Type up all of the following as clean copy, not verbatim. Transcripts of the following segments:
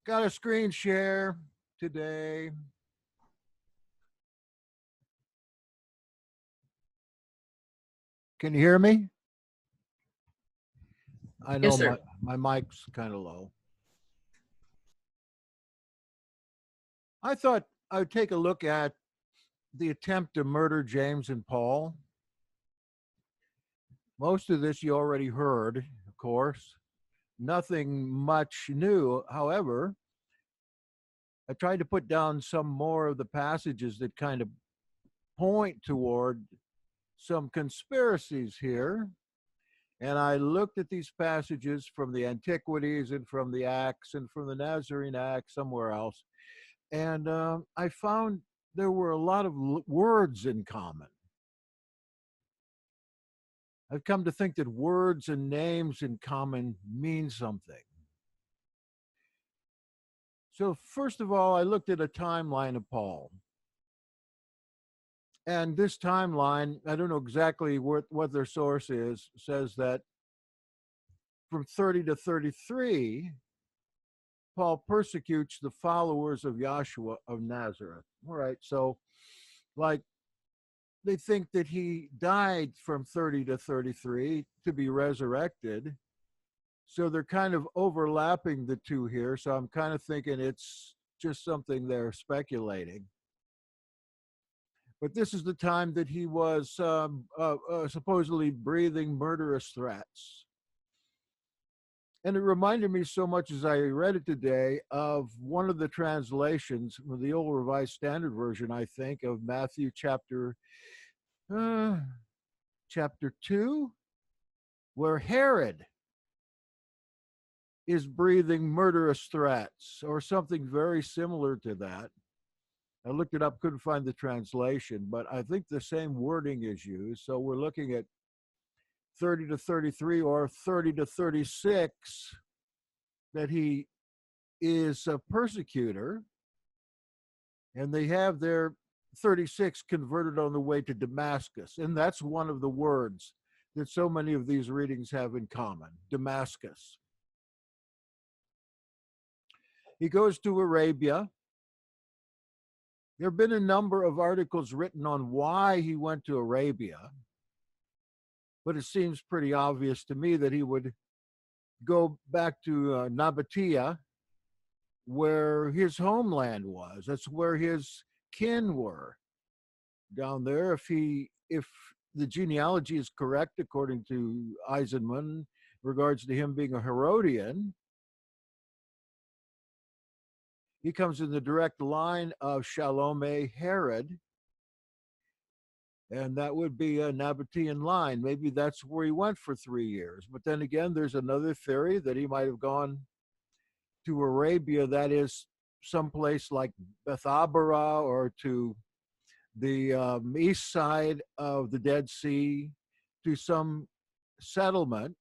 Got a screen share today. Can you hear me? I know Yes, sir. my mic's kind of low. I thought I would take a look at the attempt to murder James and Paul. Most of this you already heard, of course. Nothing much new. However, I tried to put down some more of the passages that kind of point toward some conspiracies here. And I looked at these passages from the Antiquities and from the Acts and from the Nazarene Acts, somewhere else. And I found there were a lot of words in common. I've come to think that words and names in common mean something. So, first of all, I looked at a timeline of Paul. And this timeline, I don't know exactly what their source is, says that from 30 to 33, Paul persecutes the followers of Yahshua of Nazareth. All right, so like they think that he died from 30 to 33 to be resurrected. So they're kind of overlapping the two here. So I'm kind of thinking it's just something they're speculating. But this is the time that he was supposedly breathing murderous threats. And it reminded me so much as I read it today of one of the translations, the old Revised Standard Version, I think, of Matthew chapter 2, where Herod is breathing murderous threats or something very similar to that. I looked it up, couldn't find the translation, but I think the same wording is used. So we're looking at 30 to 33 or 30 to 36, that he is a persecutor, and they have their 36 converted on the way to Damascus. And that's one of the words that so many of these readings have in common, Damascus. He goes to Arabia. There have been a number of articles written on why he went to Arabia, but it seems pretty obvious to me that he would go back to Nabatea, where his homeland was. That's where his kin were, down there. If the genealogy is correct, according to Eisenman, regards to him being a Herodian, he comes in the direct line of Salome Herod, and that would be a Nabatean line. Maybe that's where he went for 3 years. But then again, there's another theory that he might have gone to Arabia, that is someplace like Bethabara, or to the east side of the Dead Sea, to some settlement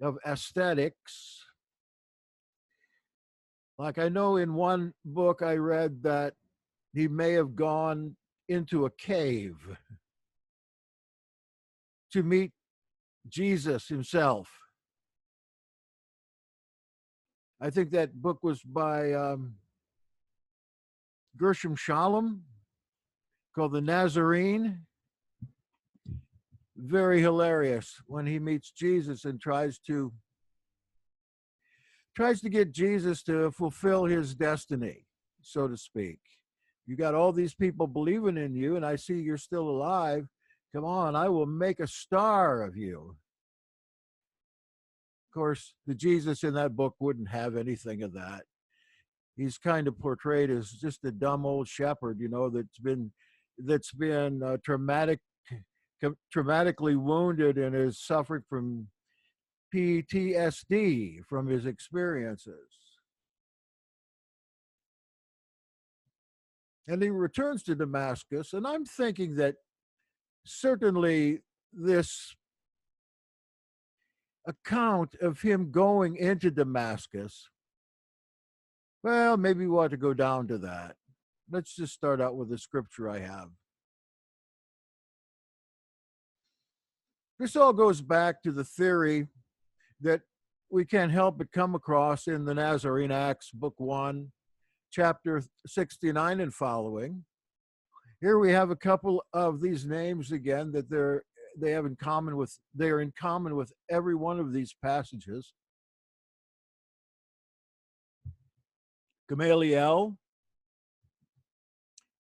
of aesthetics. Like I know in one book I read that he may have gone into a cave to meet Jesus himself. I think that book was by Gershom Scholem, called The Nazarene. Very hilarious when he meets Jesus and tries to get Jesus to fulfill his destiny, so to speak. You got all these people believing in you, and I see you're still alive. Come on, I will make a star of you. Of course, the Jesus in that book wouldn't have anything of that. He's kind of portrayed as just a dumb old shepherd, that's been traumatically wounded and has suffered from PTSD from his experiences. And he returns to Damascus, and I'm thinking that certainly this account of him going into Damascus, well, maybe we ought to go down to that. Let's just start out with the scripture I have. This all goes back to the theory that we can't help but come across in the Nazarene Acts, Book 1, chapter 69 and following. Here we have a couple of these names again that they are in common with every one of these passages. Gamaliel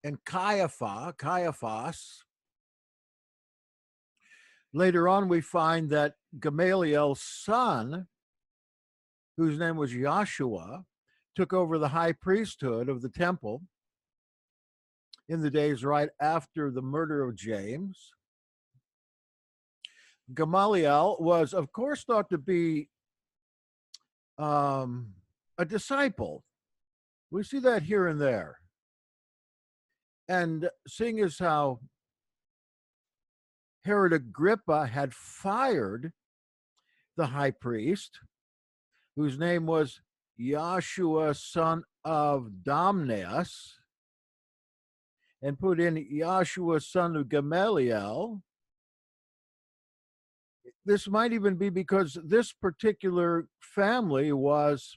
and Caiaphas. Later on, we find that Gamaliel's son, whose name was Joshua, took over the high priesthood of the temple in the days right after the murder of James. Gamaliel was, of course, thought to be a disciple. We see that here and there. And seeing as how Herod Agrippa had fired the high priest, whose name was Joshua, son of Damneus, and put in Joshua, son of Gamaliel, this might even be because this particular family was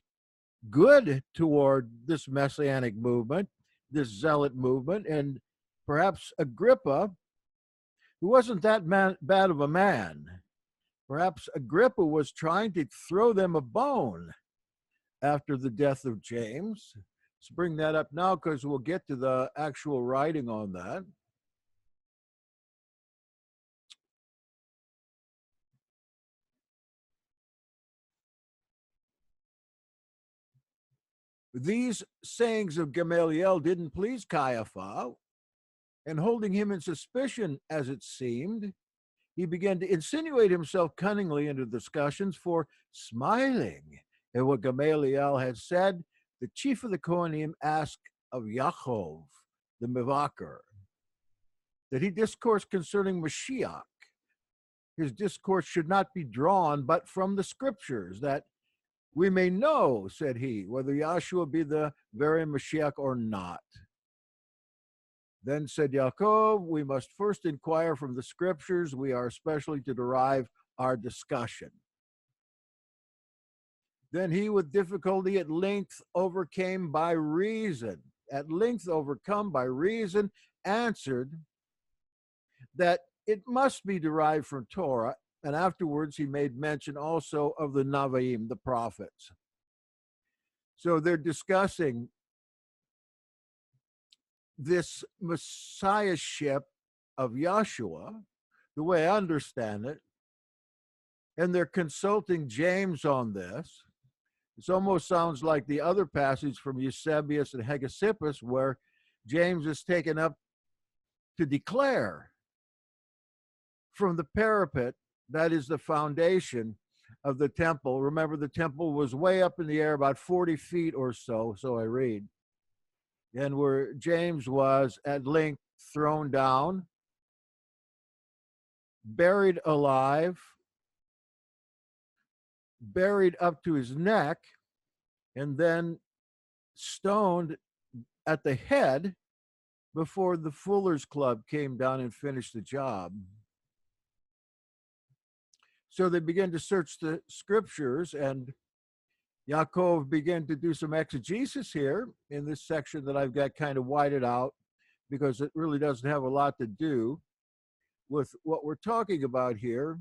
good toward this messianic movement, this zealot movement, and perhaps Agrippa, who wasn't that bad of a man, perhaps Agrippa was trying to throw them a bone after the death of James. Let's bring that up now because we'll get to the actual writing on that. These sayings of Gamaliel didn't please Caiaphas, and holding him in suspicion, as it seemed, he began to insinuate himself cunningly into discussions, for smiling at what Gamaliel had said, the chief of the Kohanim asked of Yaakov, the Mevaker, that he discourse concerning Mashiach. His discourse should not be drawn but from the scriptures, that we may know, said he, whether Yahshua be the very Mashiach or not. Then said Yaakov, we must first inquire from the scriptures. We are especially to derive our discussion. Then he with difficulty at length overcome by reason, answered that it must be derived from Torah, and afterwards he made mention also of the Navaim, the prophets. So they're discussing this messiahship of Yahshua, the way I understand it, and they're consulting James on this. It almost sounds like the other passage from Eusebius and Hegesippus, where James is taken up to declare from the parapet, that is the foundation of the temple. Remember, the temple was way up in the air, about 40 feet or so, so I read. And where James was at length thrown down, buried alive, buried up to his neck, and then stoned at the head before the Fuller's Club came down and finished the job. So they began to search the scriptures, and Yaakov began to do some exegesis here in this section that I've got kind of whited out because it really doesn't have a lot to do with what we're talking about here,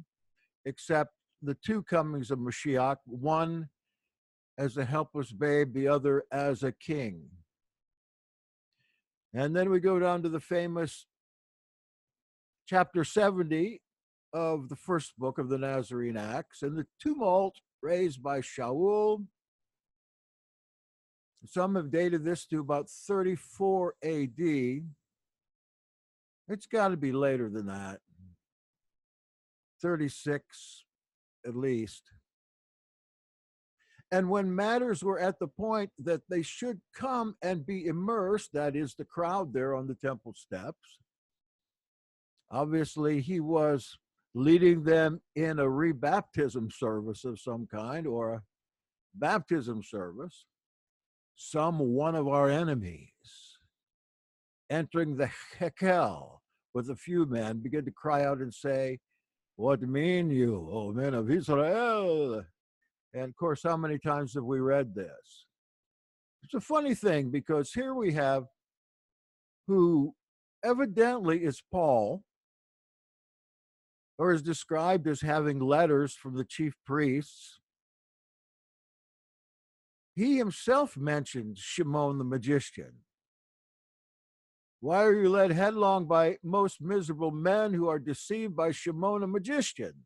except the two comings of Mashiach, one as a helpless babe, the other as a king. And then we go down to the famous chapter 70 of the first book of the Nazarene Acts, and the tumult raised by Shaul. Some have dated this to about 34 AD. It's got to be later than that, 36 at least. And when matters were at the point that they should come and be immersed, that is the crowd there on the temple steps, obviously he was leading them in a rebaptism service of some kind, or a baptism service. Some one of our enemies, entering the Hekel with a few men, began to cry out and say, what mean you, O men of Israel? And of course, how many times have we read this? It's a funny thing because here we have who evidently is Paul, or is described as having letters from the chief priests. He himself mentions Shimon the magician. Why are you led headlong by most miserable men who are deceived by Shimon the magician?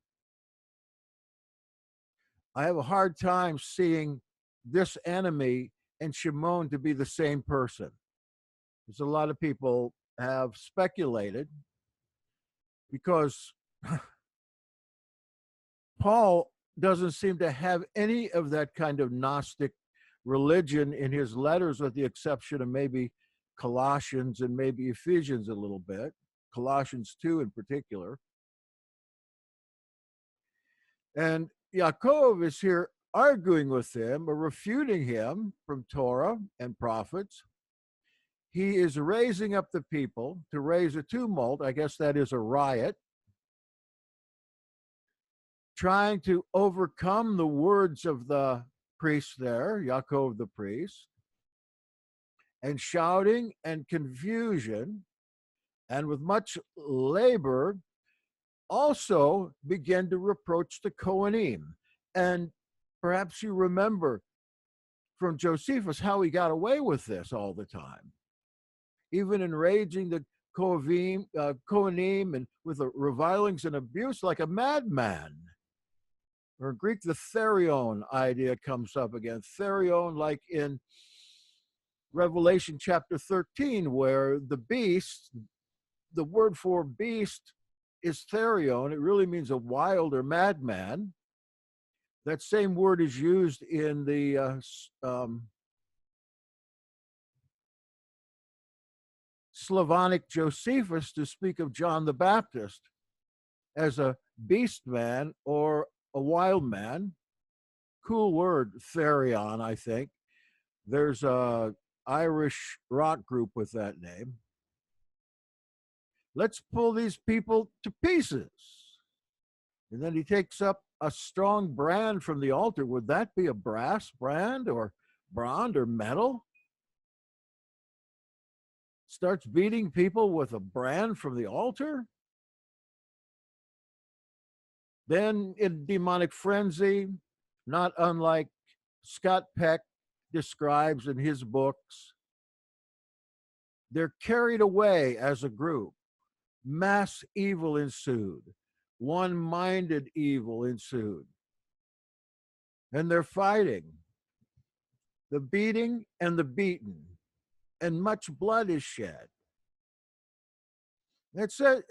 I have a hard time seeing this enemy and Shimon to be the same person. As a lot of people have speculated, because Paul doesn't seem to have any of that kind of Gnostic religion in his letters, with the exception of maybe Colossians and maybe Ephesians a little bit, Colossians 2 in particular. And Yaakov is here arguing with him or refuting him from Torah and prophets. He is raising up the people to raise a tumult. I guess that is a riot, trying to overcome the words of the priest there, Yaakov the priest, and shouting and confusion, and with much labor, also began to reproach the Kohanim. And perhaps you remember from Josephus how he got away with this all the time, even enraging the Kohanim and with the revilings and abuse like a madman. Or in Greek, the therion idea comes up again. Therion, like in Revelation chapter 13, where the beast, the word for beast is therion. It really means a wild or madman. That same word is used in the Slavonic Josephus to speak of John the Baptist as a beast man or a wild man. Cool word, therion, I think. There's a Irish rock group with that name. Let's pull these people to pieces. And then he takes up a strong brand from the altar. Would that be a brass brand or bronze or metal? Starts beating people with a brand from the altar. Then in demonic frenzy, not unlike Scott Peck describes in his books, they're carried away as a group. Mass evil ensued. One-minded evil ensued. And they're fighting. The beating and the beaten. And much blood is shed. It said,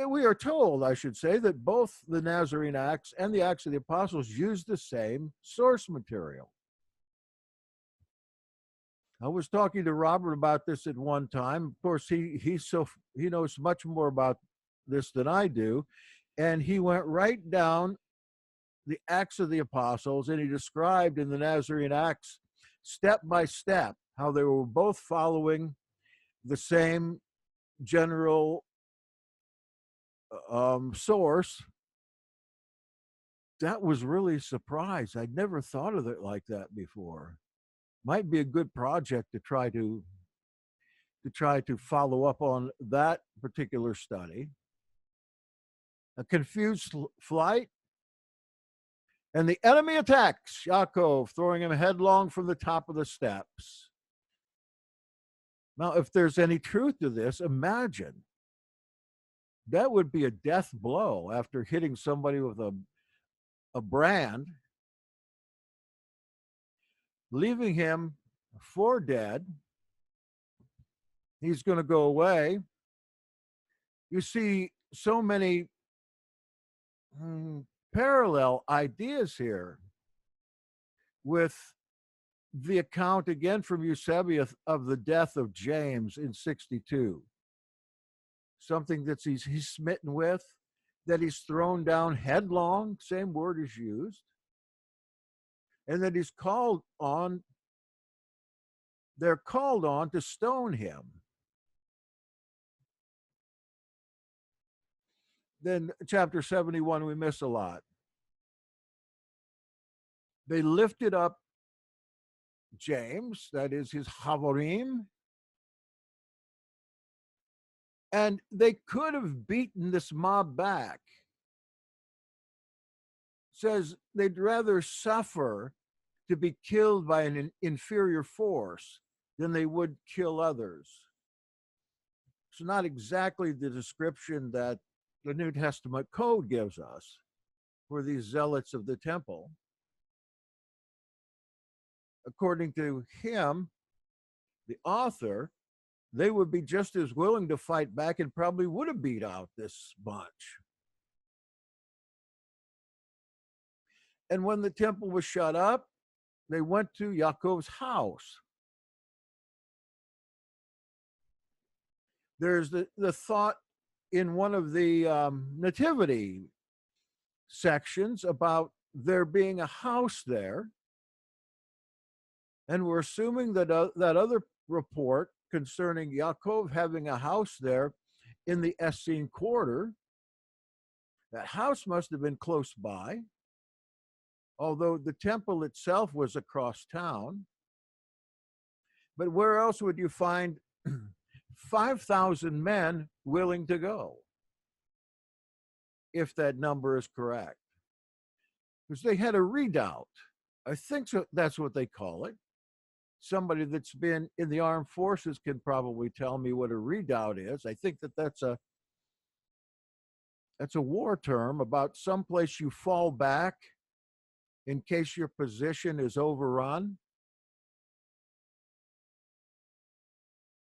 we are told, I should say, that both the Nazarene Acts and the Acts of the Apostles use the same source material. I was talking to Robert about this at one time. Of course, he knows much more about this than I do, and he went right down the Acts of the Apostles, and he described in the Nazarene Acts step by step how they were both following the same general source. That was really a surprise. I'd never thought of it like that before. Might be a good project to try to follow up on that particular study. A confused flight, and the enemy attacks Yaakov, throwing him headlong from the top of the steps. Now, if there's any truth to this, imagine that would be a death blow after hitting somebody with a brand, leaving him for dead. He's going to go away. You see so many parallel ideas here with the account again from Eusebius of the death of James in 62. Something that he's smitten with, that he's thrown down headlong, same word is used, and that he's called on, they're called on to stone him. Then chapter 71, we miss a lot. They lifted up James, that is his Havorim, and they could have beaten this mob back. Says they'd rather suffer to be killed by an inferior force than they would kill others. It's not exactly the description that the New Testament code gives us for these zealots of the temple. According to him, the author, they would be just as willing to fight back and probably would have beat out this bunch. And when the temple was shut up, they went to Yaakov's house. There's the thought in one of the nativity sections about there being a house there. And we're assuming that that other report concerning Yaakov having a house there in the Essene quarter, that house must have been close by, although the temple itself was across town. But where else would you find 5,000 men willing to go, if that number is correct? Because they had a redoubt. I think so, that's what they call it. Somebody that's been in the armed forces can probably tell me what a redoubt is. I think that that's a war term about someplace you fall back in case your position is overrun.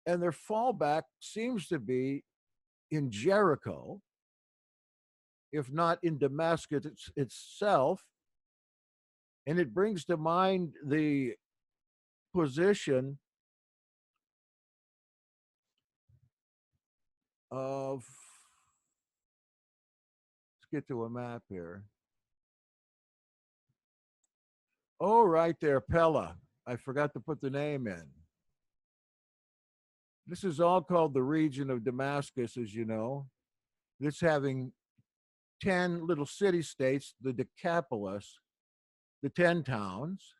And their fallback seems to be in Jericho, if not in Damascus itself. And it brings to mind the position of, let's get to a map here. Oh, right there, Pella. I forgot to put the name in. This is all called the region of Damascus, as you know. This having 10 little city-states, the Decapolis, the 10 towns.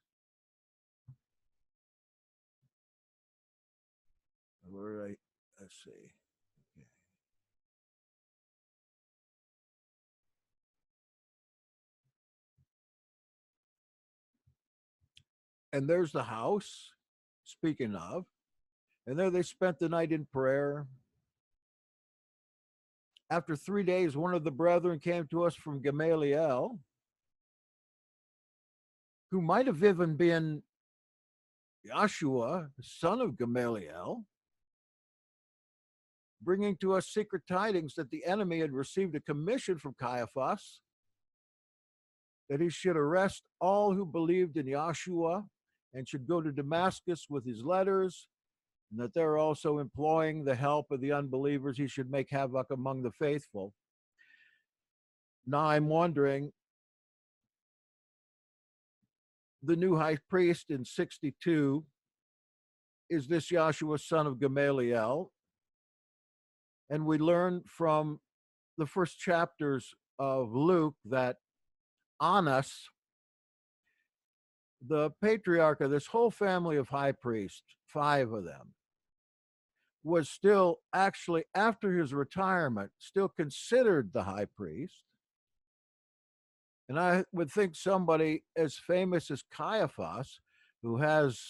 Let's see. Okay. And there's the house, speaking of. And there they spent the night in prayer. After 3 days, one of the brethren came to us from Gamaliel, who might have even been Joshua, the son of Gamaliel, bringing to us secret tidings that the enemy had received a commission from Caiaphas that he should arrest all who believed in Joshua and should go to Damascus with his letters, and that they're also employing the help of the unbelievers. He should make havoc among the faithful. Now I'm wondering, the new high priest in 62, is this Joshua, son of Gamaliel? And we learn from the first chapters of Luke that Annas, the patriarch of this whole family of high priests, 5 of them, was still actually, after his retirement, still considered the high priest. And I would think somebody as famous as Caiaphas, who has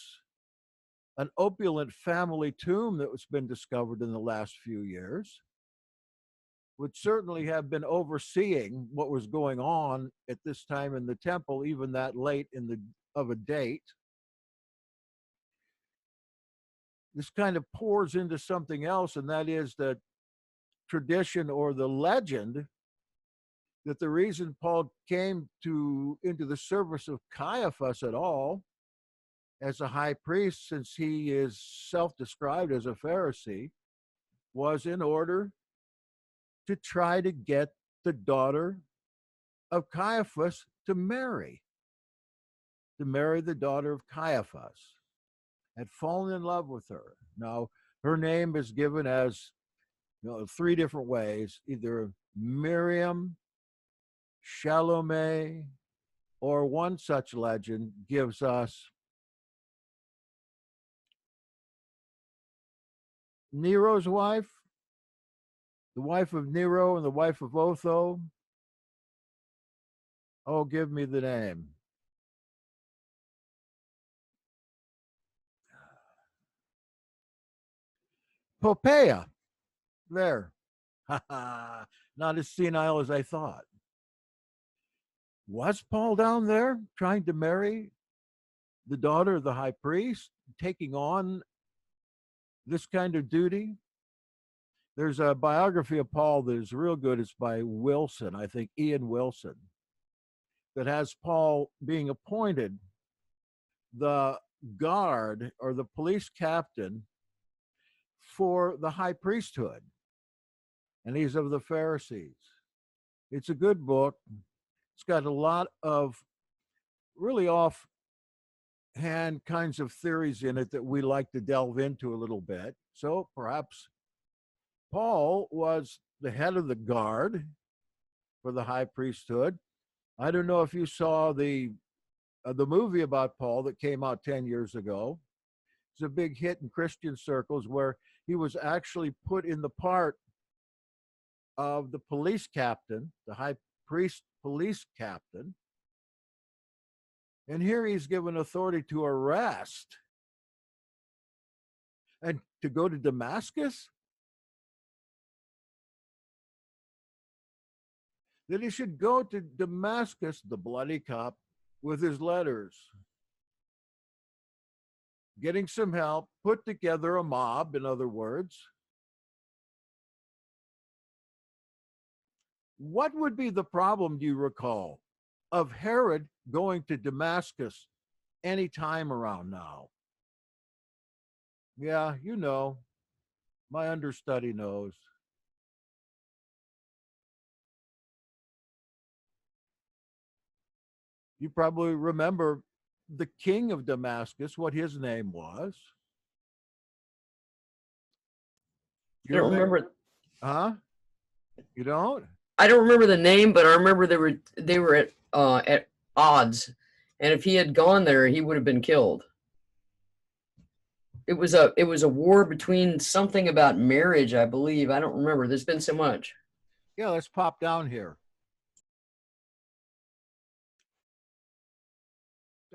an opulent family tomb that was been discovered in the last few years, would certainly have been overseeing what was going on at this time in the temple, even that late of a date. This kind of pours into something else, and that is the tradition or the legend that the reason Paul came into the service of Caiaphas at all as a high priest, since he is self-described as a Pharisee, was in order to try to get the daughter of Caiaphas to marry the daughter of Caiaphas. Had fallen in love with her. Now, her name is given as 3 different ways, either Miriam, Shalomé, or one such legend gives us Nero's wife, the wife of Nero and the wife of Otho. Oh, give me the name. Poppaea. There. Not as senile as I thought. Was Paul down there trying to marry the daughter of the high priest, taking on this kind of duty? There's a biography of Paul that is real good. It's by Wilson, I think, Ian Wilson, that has Paul being appointed the guard or the police captain for the high priesthood. And he's of the Pharisees. It's a good book. It's got a lot of really offhand kinds of theories in it that we like to delve into a little bit. So perhaps Paul was the head of the guard for the high priesthood. I don't know if you saw the movie about Paul that came out 10 years ago. It's a big hit in Christian circles where he was actually put in the part of the police captain, the high priest police captain. And here he's given authority to arrest and to go to Damascus. That he should go to Damascus, the bloody cop, with his letters, getting some help, put together a mob, in other words. What would be the problem, do you recall, of Herod going to Damascus any time around now? Yeah, you know, my understudy knows. You probably remember the king of Damascus, what his name was. I don't remember. Huh? You don't? I don't remember the name, but I remember they were at odds, and if he had gone there, he would have been killed. It was a war between something about marriage, I believe. I don't remember. There's been so much. Yeah, let's pop down here.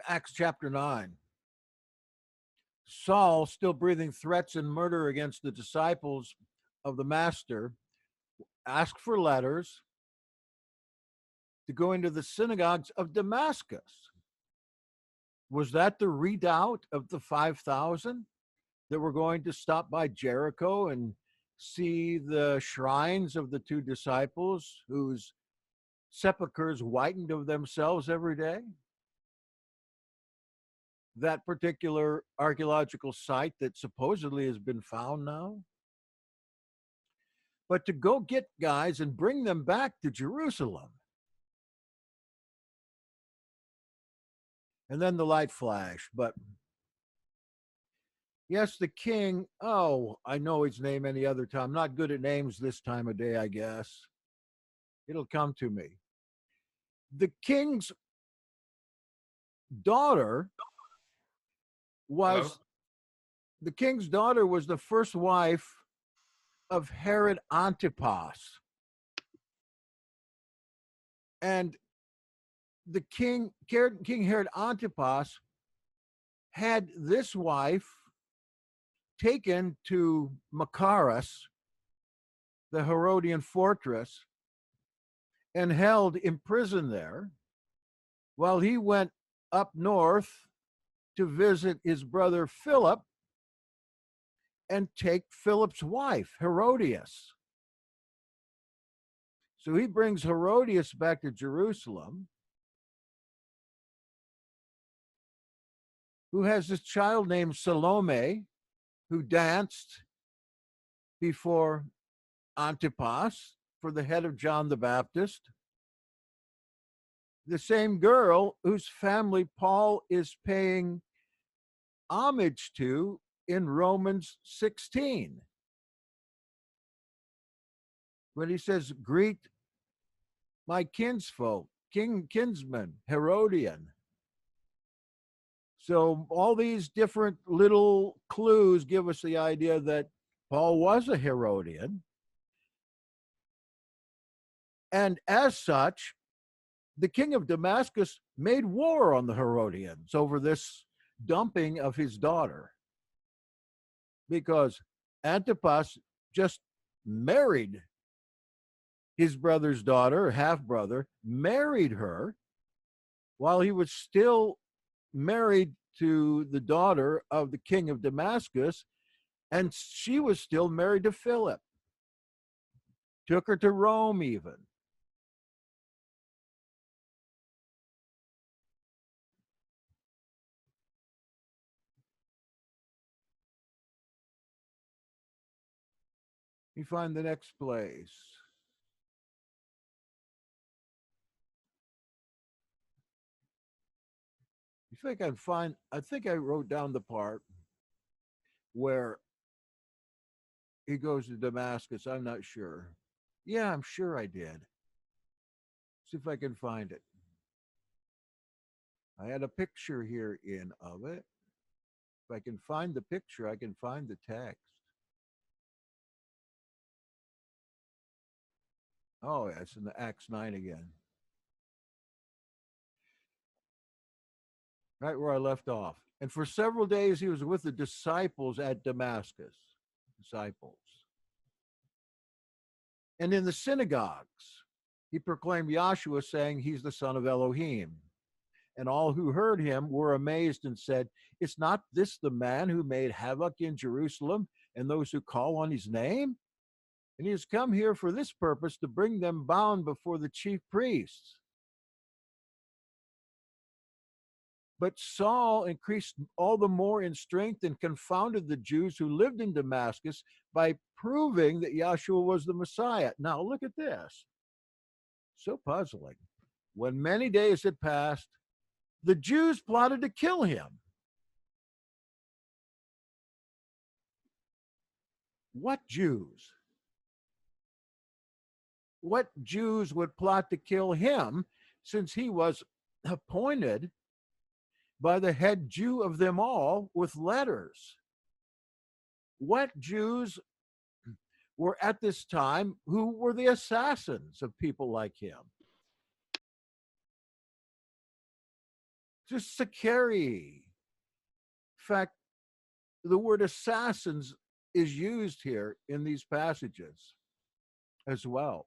Acts chapter 9. Saul, still breathing threats and murder against the disciples of the master, asked for letters to go into the synagogues of Damascus. Was that the redoubt of the 5,000 that were going to stop by Jericho and see the shrines of the two disciples whose sepulchres whitened of themselves every day? That particular archaeological site that supposedly has been found now? But to go get guys and bring them back to Jerusalem. And then the light flashed. But yes, the king, oh, I know his name any other time. I'm not good at names this time of day, I guess. It'll come to me. The king's daughter was the king's daughter was the first wife of Herod Antipas. And the King Herod Antipas had this wife taken to Machaerus, the Herodian fortress, and held in prison there while he went up north to visit his brother Philip and take Philip's wife, Herodias. So he brings Herodias back to Jerusalem, who has this child named Salome, who danced before Antipas for the head of John the Baptist. The same girl whose family Paul is paying homage to in Romans 16. When he says, greet my kinsfolk, kinsman, Herodian. So all these different little clues give us the idea that Paul was a Herodian. And as such, the king of Damascus made war on the Herodians over this dumping of his daughter, because Antipas just married his brother's daughter, half brother, married her while he was still married to the daughter of the king of Damascus, and she was still married to Philip. Took her to Rome even. You find the next place. You think I'd find, I think I wrote down the part where he goes to Damascus. I'm not sure. Yeah, I'm sure I did. See if I can find it. I had a picture here in of it. If I can find the picture, I can find the text. Oh, yeah, it's in the Acts 9 again. Right where I left off. And for several days he was with the disciples at Damascus. Disciples. And in the synagogues, he proclaimed Yahshua, saying he's the son of Elohim. And all who heard him were amazed and said, is not this the man who made havoc in Jerusalem and those who call on his name? And he has come here for this purpose, to bring them bound before the chief priests. But Saul increased all the more in strength and confounded the Jews who lived in Damascus by proving that Yahshua was the Messiah. Now look at this. So puzzling. When many days had passed, the Jews plotted to kill him. What Jews? What Jews would plot to kill him, since he was appointed by the head Jew of them all with letters? What Jews were at this time who were the assassins of people like him? Just Sicarii. In fact, the word assassins is used here in these passages as well.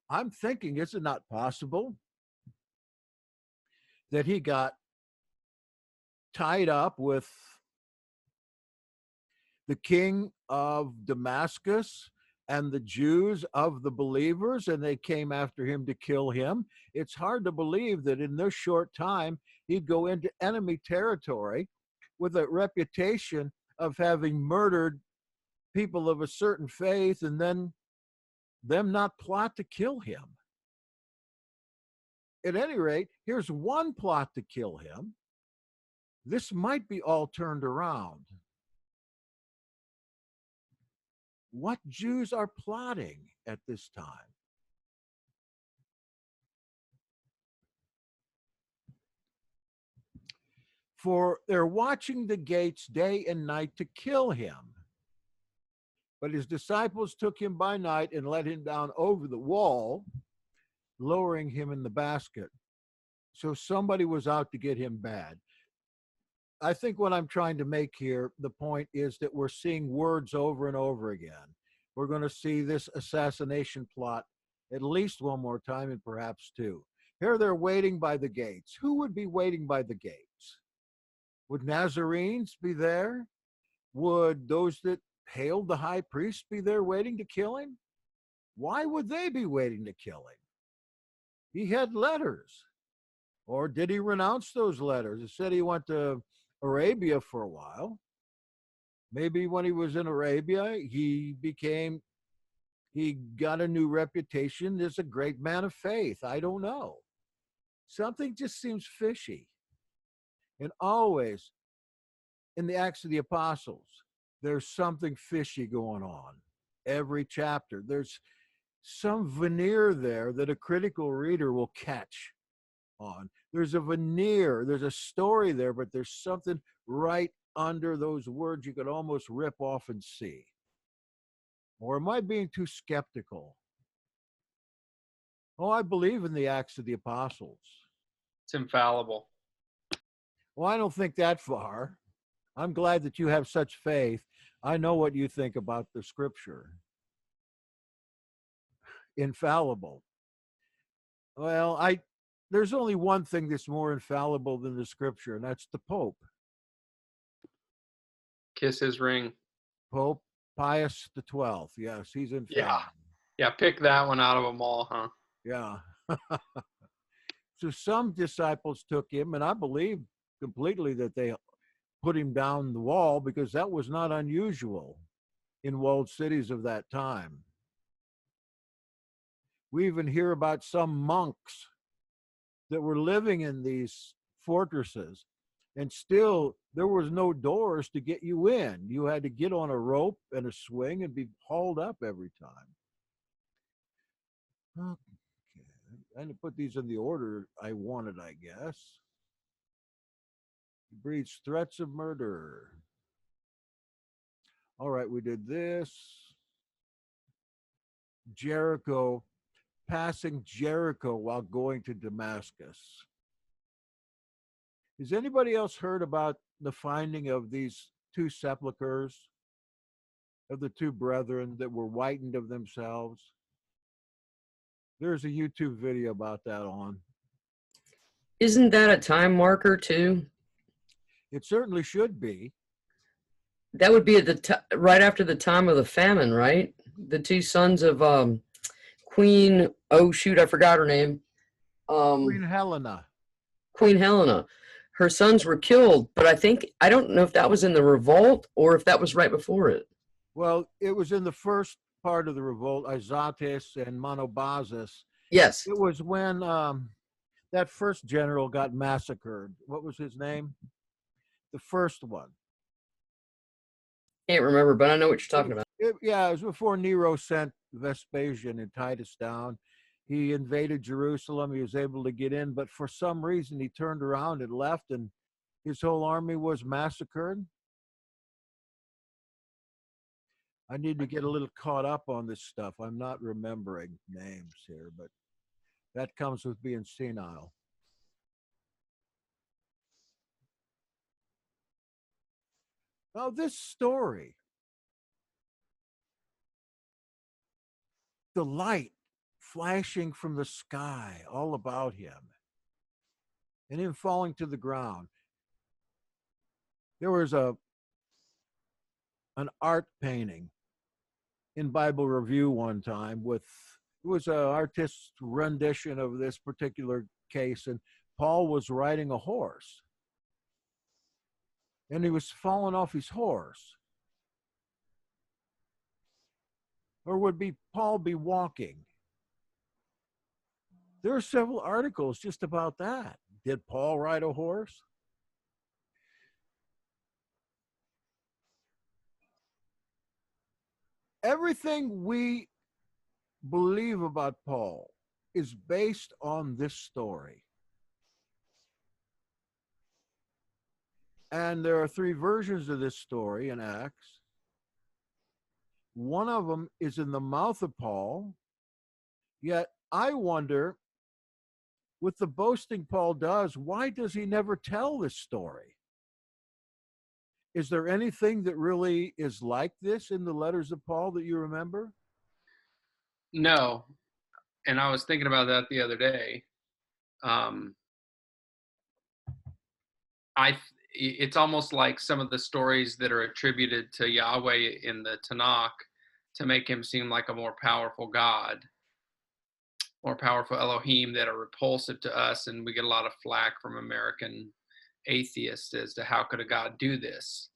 I'm thinking, is it not possible that he got tied up with the king of Damascus and the Jews of the believers, and they came after him to kill him? It's hard to believe that in this short time he'd go into enemy territory with a reputation of having murdered people of a certain faith, and then them not plot to kill him. At any rate, here's one plot to kill him. This might be all turned around. What Jews are plotting at this time? For they're watching the gates day and night to kill him. But his disciples took him by night and let him down over the wall, lowering him in the basket. So somebody was out to get him bad. I think what I'm trying to make here, the point is that we're seeing words over and over again. We're going to see this assassination plot at least one more time, and perhaps two. Here they're waiting by the gates. Who would be waiting by the gates? Would Nazarenes be there? Would those that hailed the high priest be there waiting to kill him? Why would they be waiting to kill him? He had letters. Or did he renounce those letters? He said he went to Arabia for a while. Maybe when he was in Arabia, he got a new reputation as a great man of faith. I don't know. Something just seems fishy. And always in the Acts of the Apostles, there's something fishy going on. Every chapter, there's some veneer there that a critical reader will catch on. There's a veneer, there's a story there, but there's something right under those words you could almost rip off and see. Or am I being too skeptical? Oh, I believe in the Acts of the Apostles. It's infallible. Well, I don't think that far. I'm glad that you have such faith. I know what you think about the scripture. Infallible. Well, there's only one thing that's more infallible than the scripture, and that's the Pope. Kiss his ring. Pope Pius the 12th. Yes, he's infallible. Yeah, pick that one out of them all, huh? Yeah. So some disciples took him, and I believe completely that they put him down the wall because that was not unusual in walled cities of that time. We even hear about some monks that were living in these fortresses, and still there was no doors to get you in. You had to get on a rope and a swing and be hauled up every time. Okay. I didn't put these in the order I wanted, I guess. He breeds threats of murder. All right, we did this. Jericho, passing Jericho while going to Damascus. Has anybody else heard about the finding of these two sepulchres of the two brethren that were whitened of themselves? There's a YouTube video about that on. Isn't that a time marker too? It certainly should be. That would be at the right after the time of the famine, right? The two sons of Queen. Oh shoot, I forgot her name. Queen Helena. Queen Helena. Her sons were killed, but I don't know if that was in the revolt or if that was right before it. Well, it was in the first part of the revolt, Isatis and Monobazus. Yes. It was when that first general got massacred. What was his name? The first one. Can't remember, but I know what you're talking about. It was before Nero sent Vespasian and Titus down. He invaded Jerusalem. He was able to get in, but for some reason he turned around and left, and his whole army was massacred. I need to get a little caught up on this stuff. I'm not remembering names here, but that comes with being senile. Now, this story, the light flashing from the sky all about him and him falling to the ground. There was an art painting in Bible Review one time it was an artist's rendition of this particular case, and Paul was riding a horse and he was falling off his horse. Or would Paul be walking? There are several articles just about that. Did Paul ride a horse? Everything we believe about Paul is based on this story. And there are three versions of this story in Acts. One of them is in the mouth of Paul. Yet I wonder, with the boasting Paul does, why does he never tell this story? Is there anything that really is like this in the letters of Paul that you remember? No. And I was thinking about that the other day. It's almost like some of the stories that are attributed to Yahweh in the Tanakh to make him seem like a more powerful God, more powerful Elohim, that are repulsive to us. And we get a lot of flack from American atheists as to how could a God do this,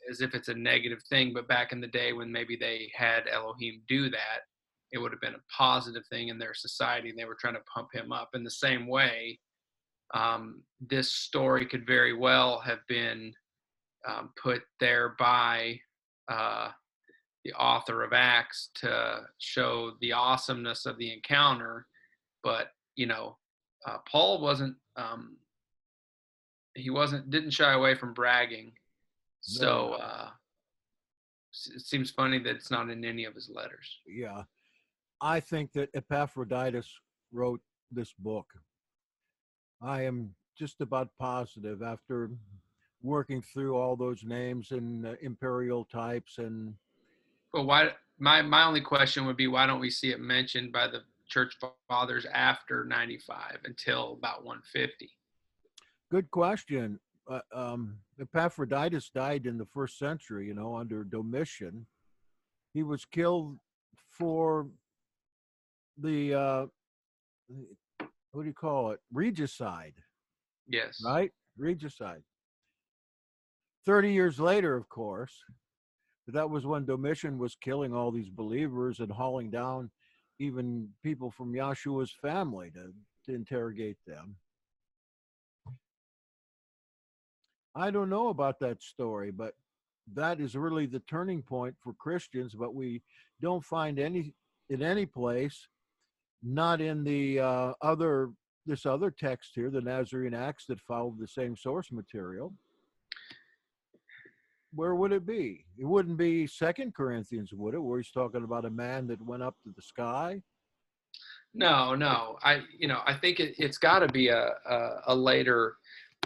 as if it's a negative thing. But back in the day when maybe they had Elohim do that, it would have been a positive thing in their society, and they were trying to pump him up. In the same way, this story could very well have been put there by the author of Acts to show the awesomeness of the encounter. But, Paul wasn't. He didn't shy away from bragging. No. So it seems funny that it's not in any of his letters. Yeah. I think that Epaphroditus wrote this book. I am just about positive after working through all those names and imperial types. And But why? My only question would be, why don't we see it mentioned by the church fathers after 95 until about 150? good question. Epaphroditus died in the first century, under Domitian. He was killed for the, what do you call it? Regicide, Yes. right? Regicide. 30 years later, of course, that was when Domitian was killing all these believers and hauling down even people from Yahshua's family to interrogate them. I don't know about that story, but that is really the turning point for Christians. But we don't find any in any place, not in the this other text here, the Nazarene Acts, that followed the same source material. Where would it be? It wouldn't be 2 Corinthians, would it? Where he's talking about a man that went up to the sky. No. I think it's got to be a later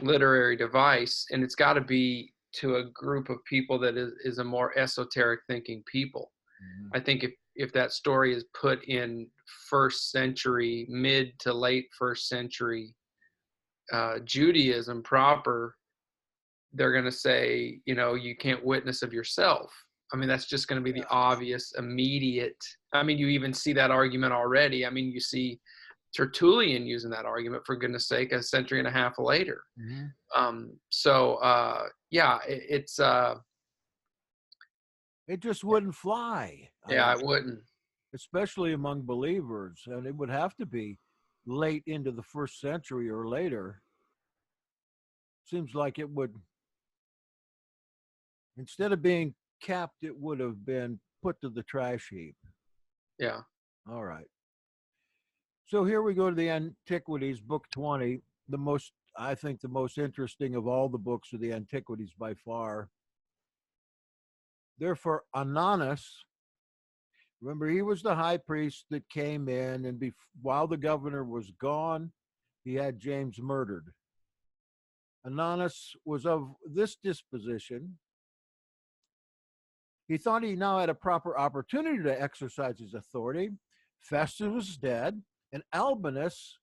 literary device, and it's got to be to a group of people that is a more esoteric thinking people. Mm-hmm. I think if that story is put in first century, mid to late first century Judaism proper, they're going to say, you can't witness of yourself. I mean, that's just going to be the obvious, immediate. I mean, you even see that argument already. I mean, you see Tertullian using that argument, for goodness sake, a century and a half later. Mm-hmm. It just wouldn't fly. Yeah, it wouldn't. Especially among believers. And it would have to be late into the first century or later. Seems like it would, instead of being capped, it would have been put to the trash heap. Yeah. All right. So here we go to the Antiquities, Book 20, I think the most interesting of all the books of the Antiquities by far. Therefore, Ananus, remember, he was the high priest that came in, and while the governor was gone, he had James murdered. Ananus was of this disposition. He thought he now had a proper opportunity to exercise his authority. Festus was dead, and Albinus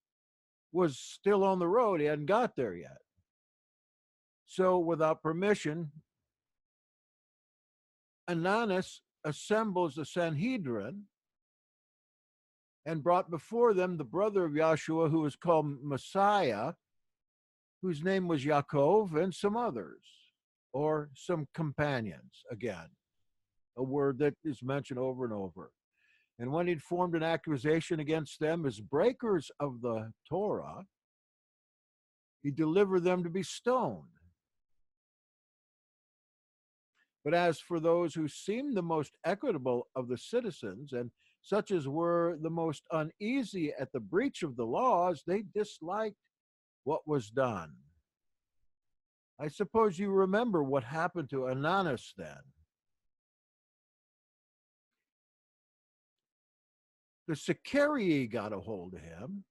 was still on the road. He hadn't got there yet. So, without permission, Ananus assembles the Sanhedrin and brought before them the brother of Yahshua, who was called Messiah, whose name was Yaakov, and some others, or some companions, again, a word that is mentioned over and over. And when he'd formed an accusation against them as breakers of the Torah, he delivered them to be stoned. But as for those who seemed the most equitable of the citizens, and such as were the most uneasy at the breach of the laws, they disliked what was done. I suppose you remember what happened to Ananus then. The Sicarii got a hold of him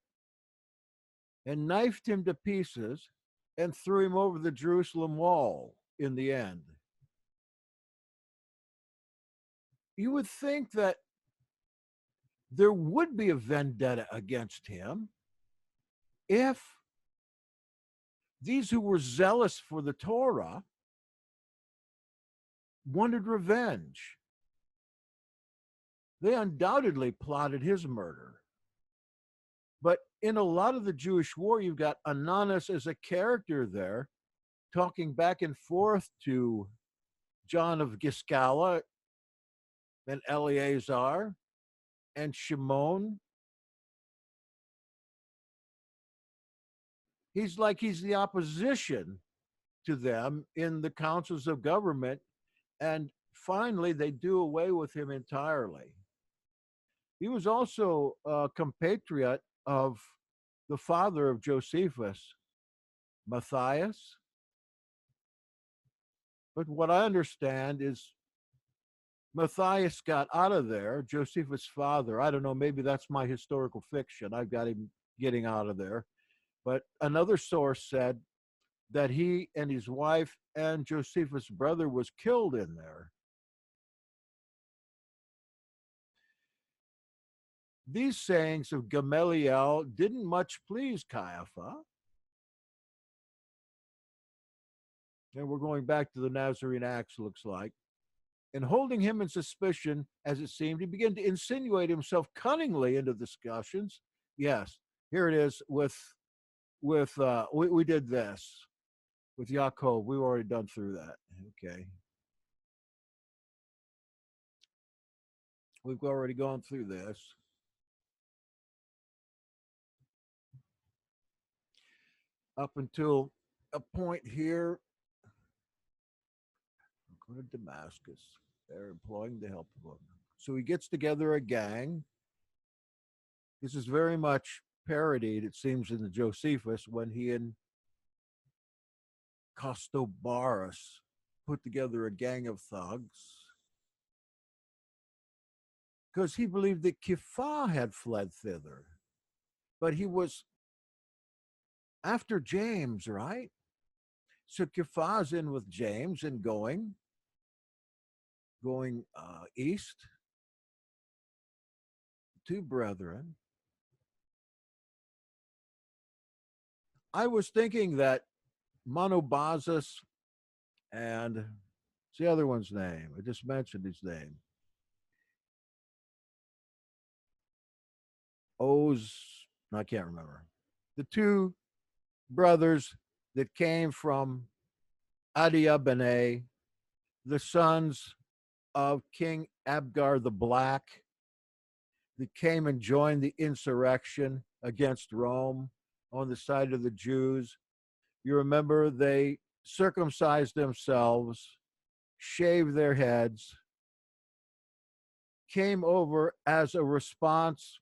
and knifed him to pieces and threw him over the Jerusalem wall in the end. You would think that there would be a vendetta against him if these who were zealous for the Torah wanted revenge. They undoubtedly plotted his murder. But in a lot of the Jewish war, you've got Ananus as a character there, talking back and forth to John of Giscala and Eleazar and Shimon. He's the opposition to them in the councils of government, and finally they do away with him entirely. He was also a compatriot of the father of Josephus, Matthias. But what I understand is Matthias got out of there, Josephus' father. I don't know, maybe that's my historical fiction. I've got him getting out of there. But another source said that he and his wife and Josephus' brother was killed in there. These sayings of Gamaliel didn't much please Caiaphas. And we're going back to the Nazarene Acts, looks like. And holding him in suspicion, as it seemed, he began to insinuate himself cunningly into discussions. Yes, here it is we did this with Yaakov. We've already done through that. Okay. We've already gone through this. Up until a point here, go to Damascus. They're employing the help of him. So he gets together a gang. This is very much parodied, it seems, in the Josephus when he and Costobarus put together a gang of thugs because he believed that Kepha had fled thither. But he was after James, right? So Kepha's in with James and going east. Two brethren. I was thinking that Monobazus and what's the other one's name? I just mentioned his name. I can't remember. The two brothers that came from Adiabene, the sons of King Abgar the Black, that came and joined the insurrection against Rome on the side of the Jews. You remember they circumcised themselves, shaved their heads, came over as a response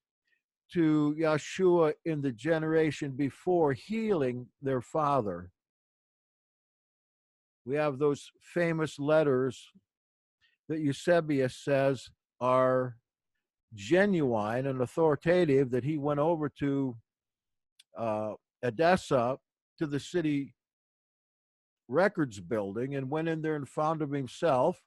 to Yeshua in the generation before healing their father. We have those famous letters that Eusebius says are genuine and authoritative, that he went over to Edessa, to the city records building, and went in there and found him himself,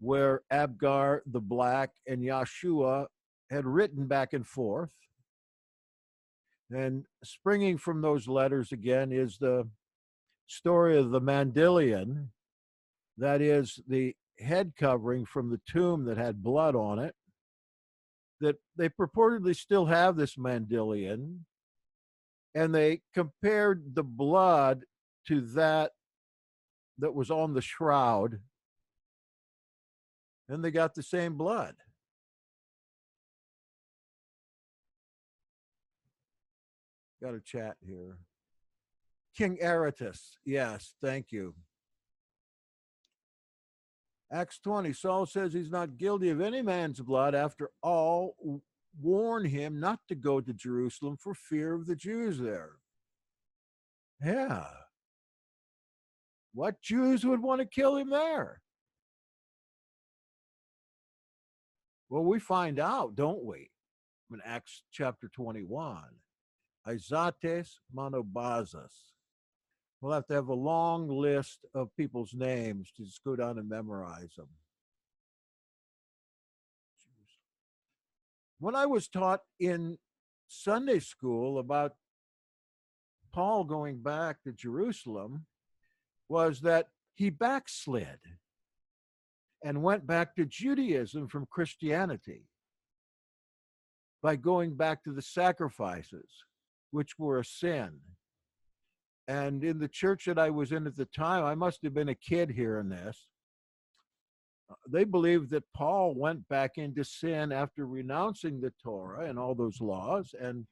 where Abgar the Black and Yeshua had written back and forth. And springing from those letters again is the story of the Mandylion, that is the head covering from the tomb that had blood on it, that they purportedly still have this Mandylion, and they compared the blood to that was on the shroud, and they got the same blood. Got a chat here. King Aretas, yes, thank you. Acts 20, Saul says he's not guilty of any man's blood. After all, warn him not to go to Jerusalem for fear of the Jews there. Yeah. What Jews would want to kill him there? Well, we find out, don't we? In Acts chapter 21. Isates Monobazas. We'll have to have a long list of people's names to just go down and memorize them. When I was taught in Sunday school about Paul going back to Jerusalem, was that he backslid and went back to Judaism from Christianity by going back to the sacrifices, which were a sin. And in the church that I was in at the time, I must have been a kid hearing this. They believed that Paul went back into sin after renouncing the Torah and all those laws and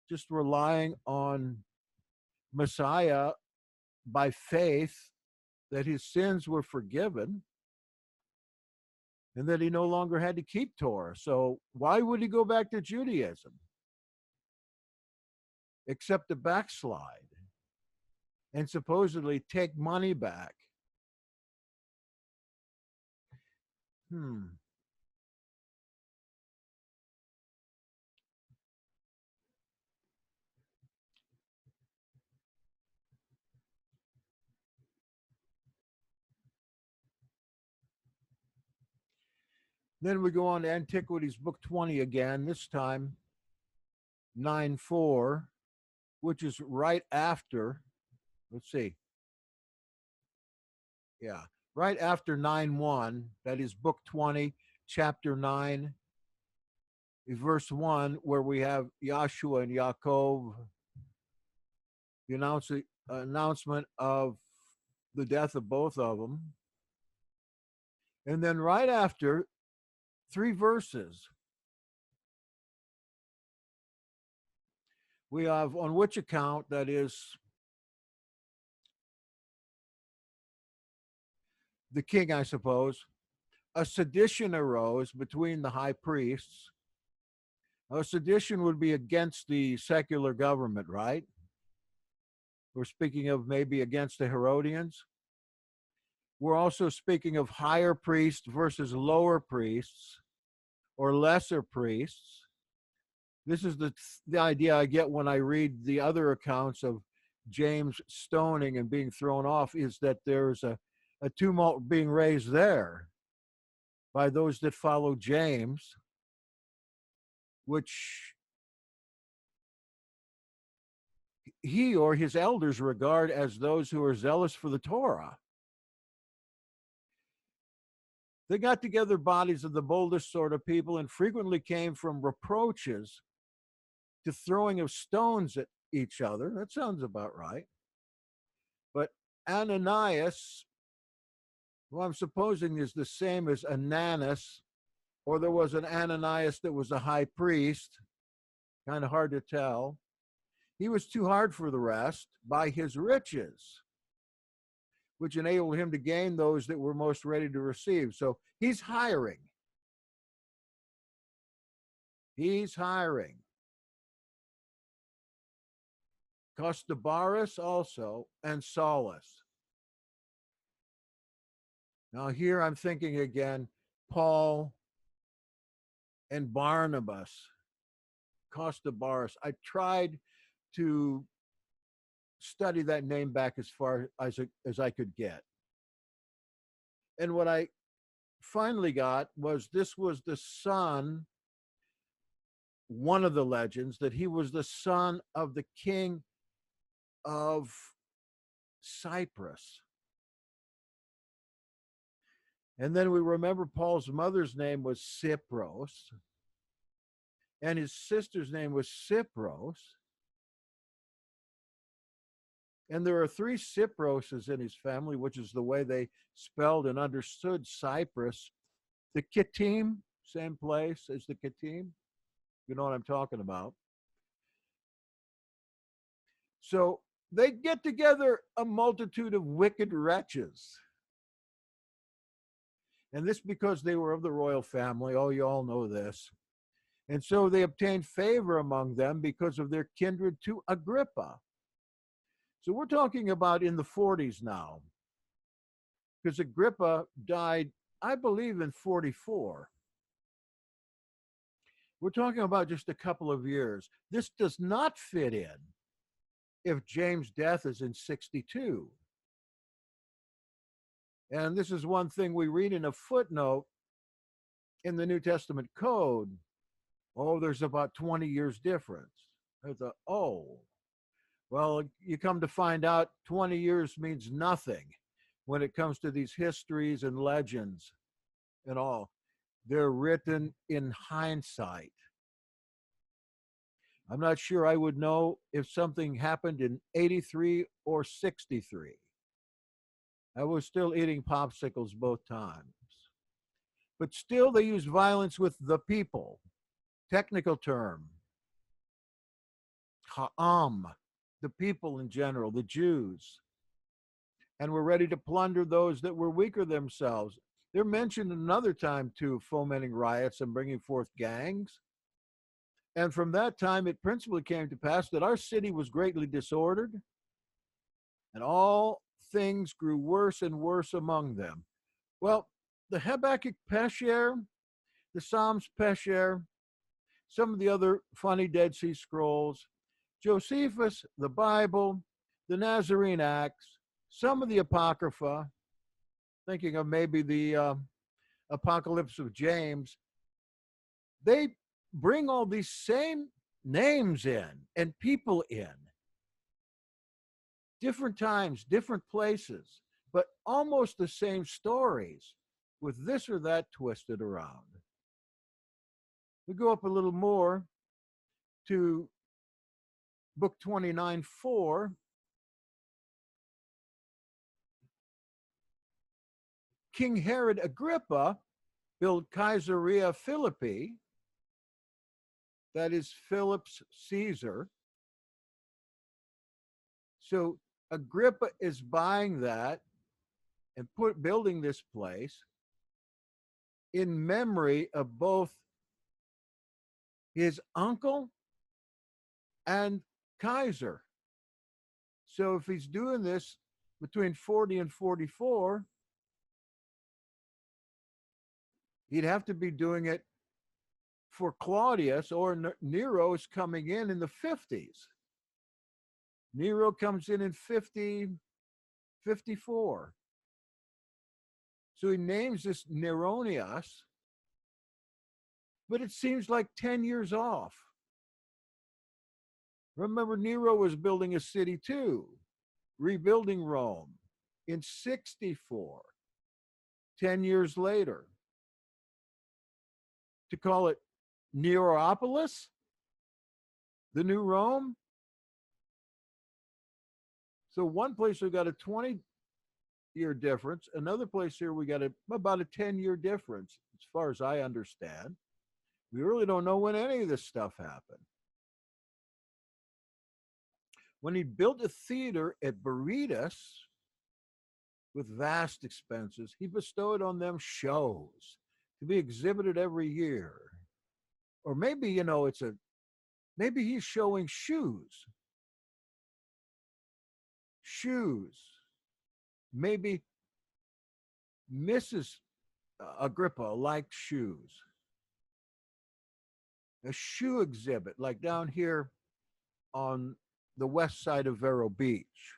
just relying on Messiah by faith, that his sins were forgiven and that he no longer had to keep Torah. So why would he go back to Judaism? except to backslide and supposedly take money back. Then we go on to Antiquities, Book 20 again, this time 9:4, which is right after, let's see, yeah, right after 9:1, that is Book 20, chapter 9, verse 1, where we have Yahshua and Yaakov, the announcement of the death of both of them. And then right after, 3 verses, we have on which account, that is the king, I suppose, a sedition arose between the high priests. A sedition would be against the secular government, right? We're speaking of maybe against the Herodians. We're also speaking of higher priests versus lower priests or lesser priests. This is the idea I get when I read the other accounts of James stoning and being thrown off, is that there's a tumult being raised there by those that follow James, which he or his elders regard as those who are zealous for the Torah. They got together bodies of the boldest sort of people and frequently came from reproaches to throwing of stones at each other. That sounds about right. But Ananias, who I'm supposing is the same as Ananus, or there was an Ananias that was a high priest, kind of hard to tell. He was too hard for the rest by his riches, which enabled him to gain those that were most ready to receive. So he's hiring. He's hiring. Costobarus also, and Saulus. Now here I'm thinking again, Paul and Barnabas, Costobarus. I tried to study that name back as far as I could get. And what I finally got was this was the son, one of the legends, that he was the son of the king of Cyprus. And then we remember Paul's mother's name was Cypros, and his sister's name was Cypros. And there are 3 Cyproses in his family, which is the way they spelled and understood Cyprus. The Kittim, same place as the Kittim. You know what I'm talking about. So they get together a multitude of wicked wretches. And this because they were of the royal family. Oh, you all know this. And so they obtained favor among them because of their kindred to Agrippa. So we're talking about in the 40s now, because Agrippa died, I believe, in 44. We're talking about just a couple of years. This does not fit in if James' death is in 62. And this is one thing we read in a footnote in the New Testament Code. Oh, there's about 20 years difference. I thought, oh, well, you come to find out 20 years means nothing when it comes to these histories and legends and all. They're written in hindsight. I'm not sure I would know if something happened in 83 or 63. I was still eating popsicles both times. But still, they use violence with the people. Technical term. Ha'am, the people in general, the Jews. And were ready to plunder those that were weaker themselves. They're mentioned another time too, fomenting riots and bringing forth gangs. And from that time, it principally came to pass that our city was greatly disordered, and all things grew worse and worse among them. Well, the Habakkuk Pesher, the Psalms Pesher, some of the other funny Dead Sea Scrolls, Josephus, the Bible, the Nazarene Acts, some of the Apocrypha, thinking of maybe the Apocalypse of James, they bring all these same names in and people in. Different times, different places, but almost the same stories with this or that twisted around. We go up a little more to book 29:4. King Herod Agrippa built Caesarea Philippi, that is Philip's Caesar. So Agrippa is buying that and building this place in memory of both his uncle and Kaiser. So if he's doing this between 40 and 44, he'd have to be doing it for Claudius, or Nero is coming in the 50s. Nero comes in 54. So he names this Neronius, but it seems like 10 years off. Remember, Nero was building a city too, rebuilding Rome in 64, 10 years later. To call it Neropolis, the new Rome. So one place we got a 20-year difference. Another place here we got about a 10-year difference, as far as I understand. We really don't know when any of this stuff happened. When he built a theater at Beretus with vast expenses, he bestowed on them shows to be exhibited every year. Or maybe, maybe he's showing shoes. Shoes. Maybe Mrs. Agrippa liked shoes. A shoe exhibit, like down here on the west side of Vero Beach.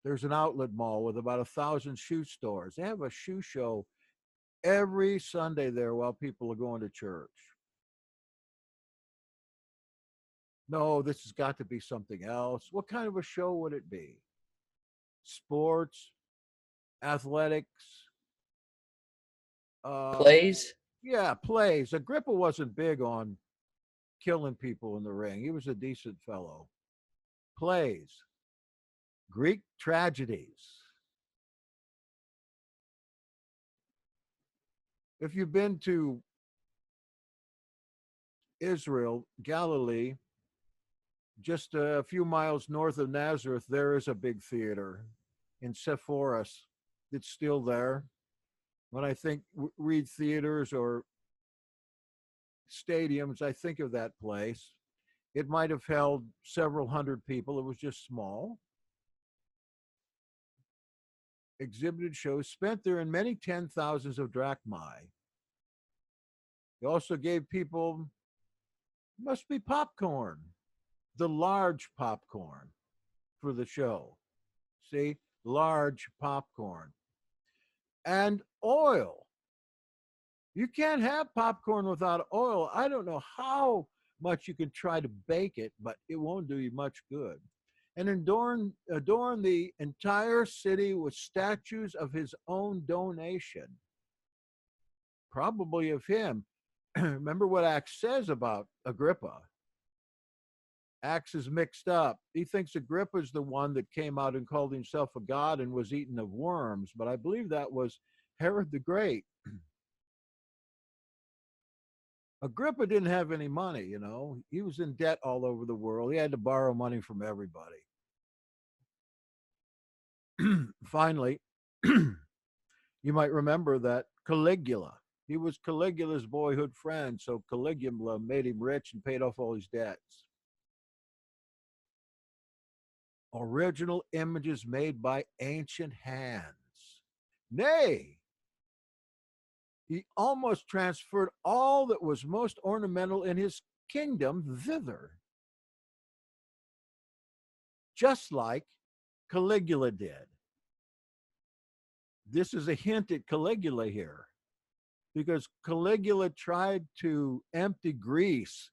There's an outlet mall with about 1,000 shoe stores. They have a shoe show every Sunday there while people are going to church. No, this has got to be something else. What kind of a show would it be? Sports, athletics, Plays? Yeah, plays. Agrippa wasn't big on killing people in the ring. He was a decent fellow. Plays, Greek tragedies. If you've been to Israel, Galilee, just a few miles north of Nazareth, there is a big theater in Sepphoris. It's still there. When I read theaters or stadiums, I think of that place. It might have held several hundred people. It was just small. Exhibited shows, spent there in many 10,000s of drachmae. He also gave people, must be popcorn, the large popcorn for the show. See, large popcorn. And oil. You can't have popcorn without oil. I don't know how much you can try to bake it, but it won't do you much good. And adorn the entire city with statues of his own donation, probably of him. Remember what Acts says about Agrippa. Acts is mixed up. He thinks Agrippa's the one that came out and called himself a god and was eaten of worms, but I believe that was Herod the Great. Agrippa didn't have any money, He was in debt all over the world. He had to borrow money from everybody. Finally, you might remember that Caligula, He was Caligula's boyhood friend, so Caligula made him rich and paid off all his debts. Original images made by ancient hands. Nay, he almost transferred all that was most ornamental in his kingdom thither, just like Caligula did. This is a hint at Caligula here, because Caligula tried to empty Greece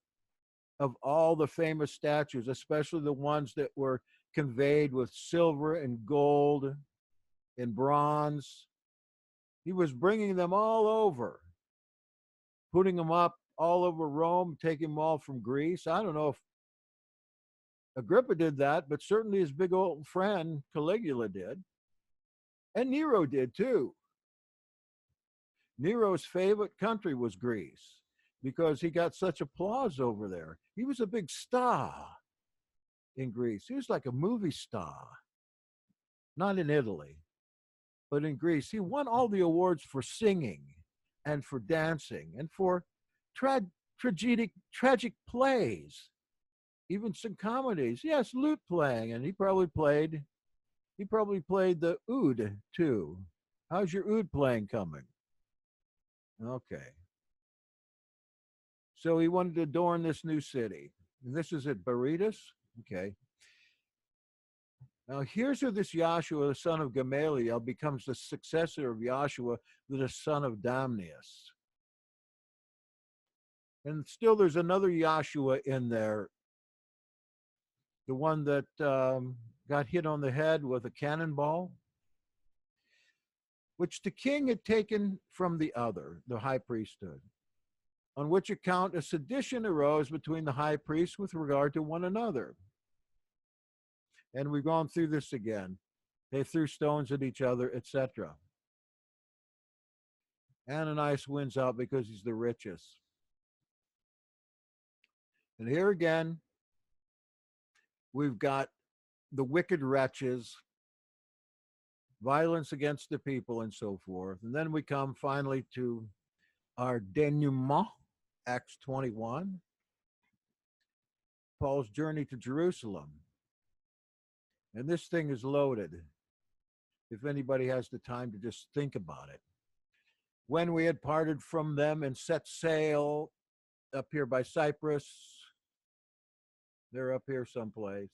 of all the famous statues, especially the ones that were conveyed with silver and gold and bronze. He was bringing them all over, putting them up all over Rome, taking them all from Greece. I don't know if Agrippa did that, but certainly his big old friend Caligula did. And Nero did too. Nero's favorite country was Greece because he got such applause over there. He was a big star in Greece. He was like a movie star. Not in Italy, but in Greece. He won all the awards for singing and for dancing and for tragic plays, even some comedies. Yes, lute playing, and he probably played the oud too. How's your oud playing coming? Okay. So he wanted to adorn this new city. And this is at Berytus. Okay. Now here's where this Joshua, the son of Gamaliel, becomes the successor of Joshua, the son of Damnius. And still there's another Joshua in there, the one that got hit on the head with a cannonball, which the king had taken from the other, the high priesthood, on which account a sedition arose between the high priests with regard to one another. And we've gone through this again. They threw stones at each other, etc. Ananias wins out because he's the richest. And here again, we've got the wicked wretches, violence against the people, and so forth. And then we come finally to our denouement, Acts 21, Paul's journey to Jerusalem. And this thing is loaded, if anybody has the time to just think about it. When we had parted from them and set sail up here by Cyprus, they're up here someplace.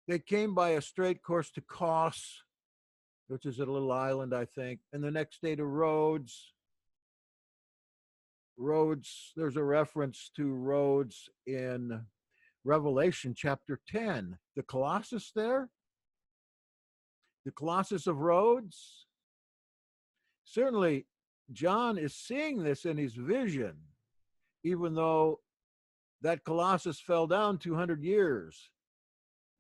They came by a straight course to Kos, which is a little island, I think, and the next day to Rhodes. Rhodes, there's a reference to Rhodes in Revelation chapter 10. The Colossus there? The Colossus of Rhodes? Certainly, John is seeing this in his vision, even though that Colossus fell down 200 years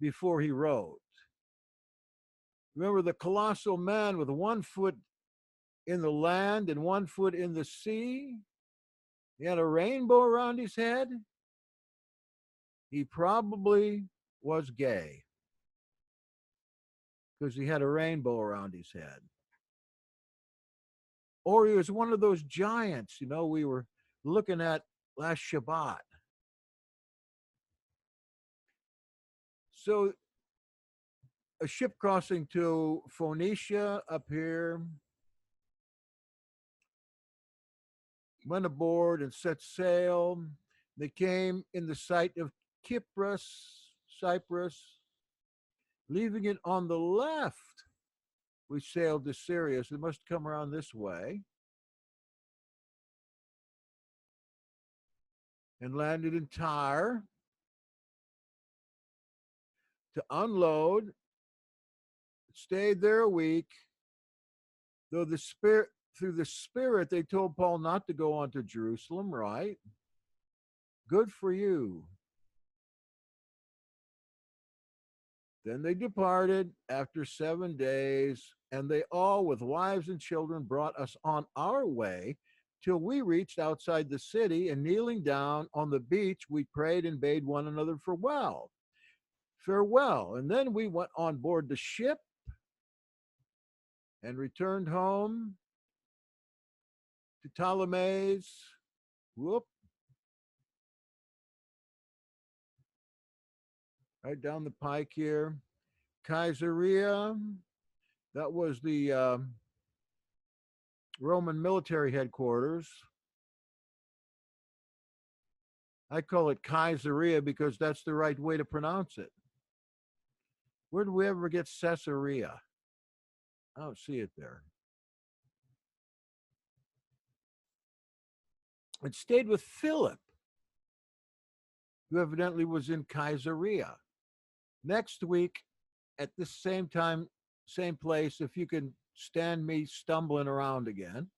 before he wrote. Remember the colossal man with 1 foot in the land and 1 foot in the sea? He had a rainbow around his head. He probably was gay because he had a rainbow around his head. Or he was one of those giants, we were looking at last Shabbat. So a ship crossing to Phoenicia up here, went aboard and set sail. They came in the sight of Cyprus. Leaving it on the left, we sailed to Syria. So we must come around this way. And landed in Tyre to unload. Stayed there a week. Though through the Spirit, they told Paul not to go on to Jerusalem, right? Good for you. Then they departed after 7 days, and they all, with wives and children, brought us on our way till we reached outside the city, and kneeling down on the beach, we prayed and bade one another farewell. And then we went on board the ship and returned home to Ptolemy's. Whoop. Right down the pike here. Caesarea. That was the Roman military headquarters. I call it Caesarea because that's the right way to pronounce it. Where did we ever get Caesarea? I don't see it there. It stayed with Philip, who evidently was in Caesarea. Next week, at the same time, same place, if you can stand me stumbling around again,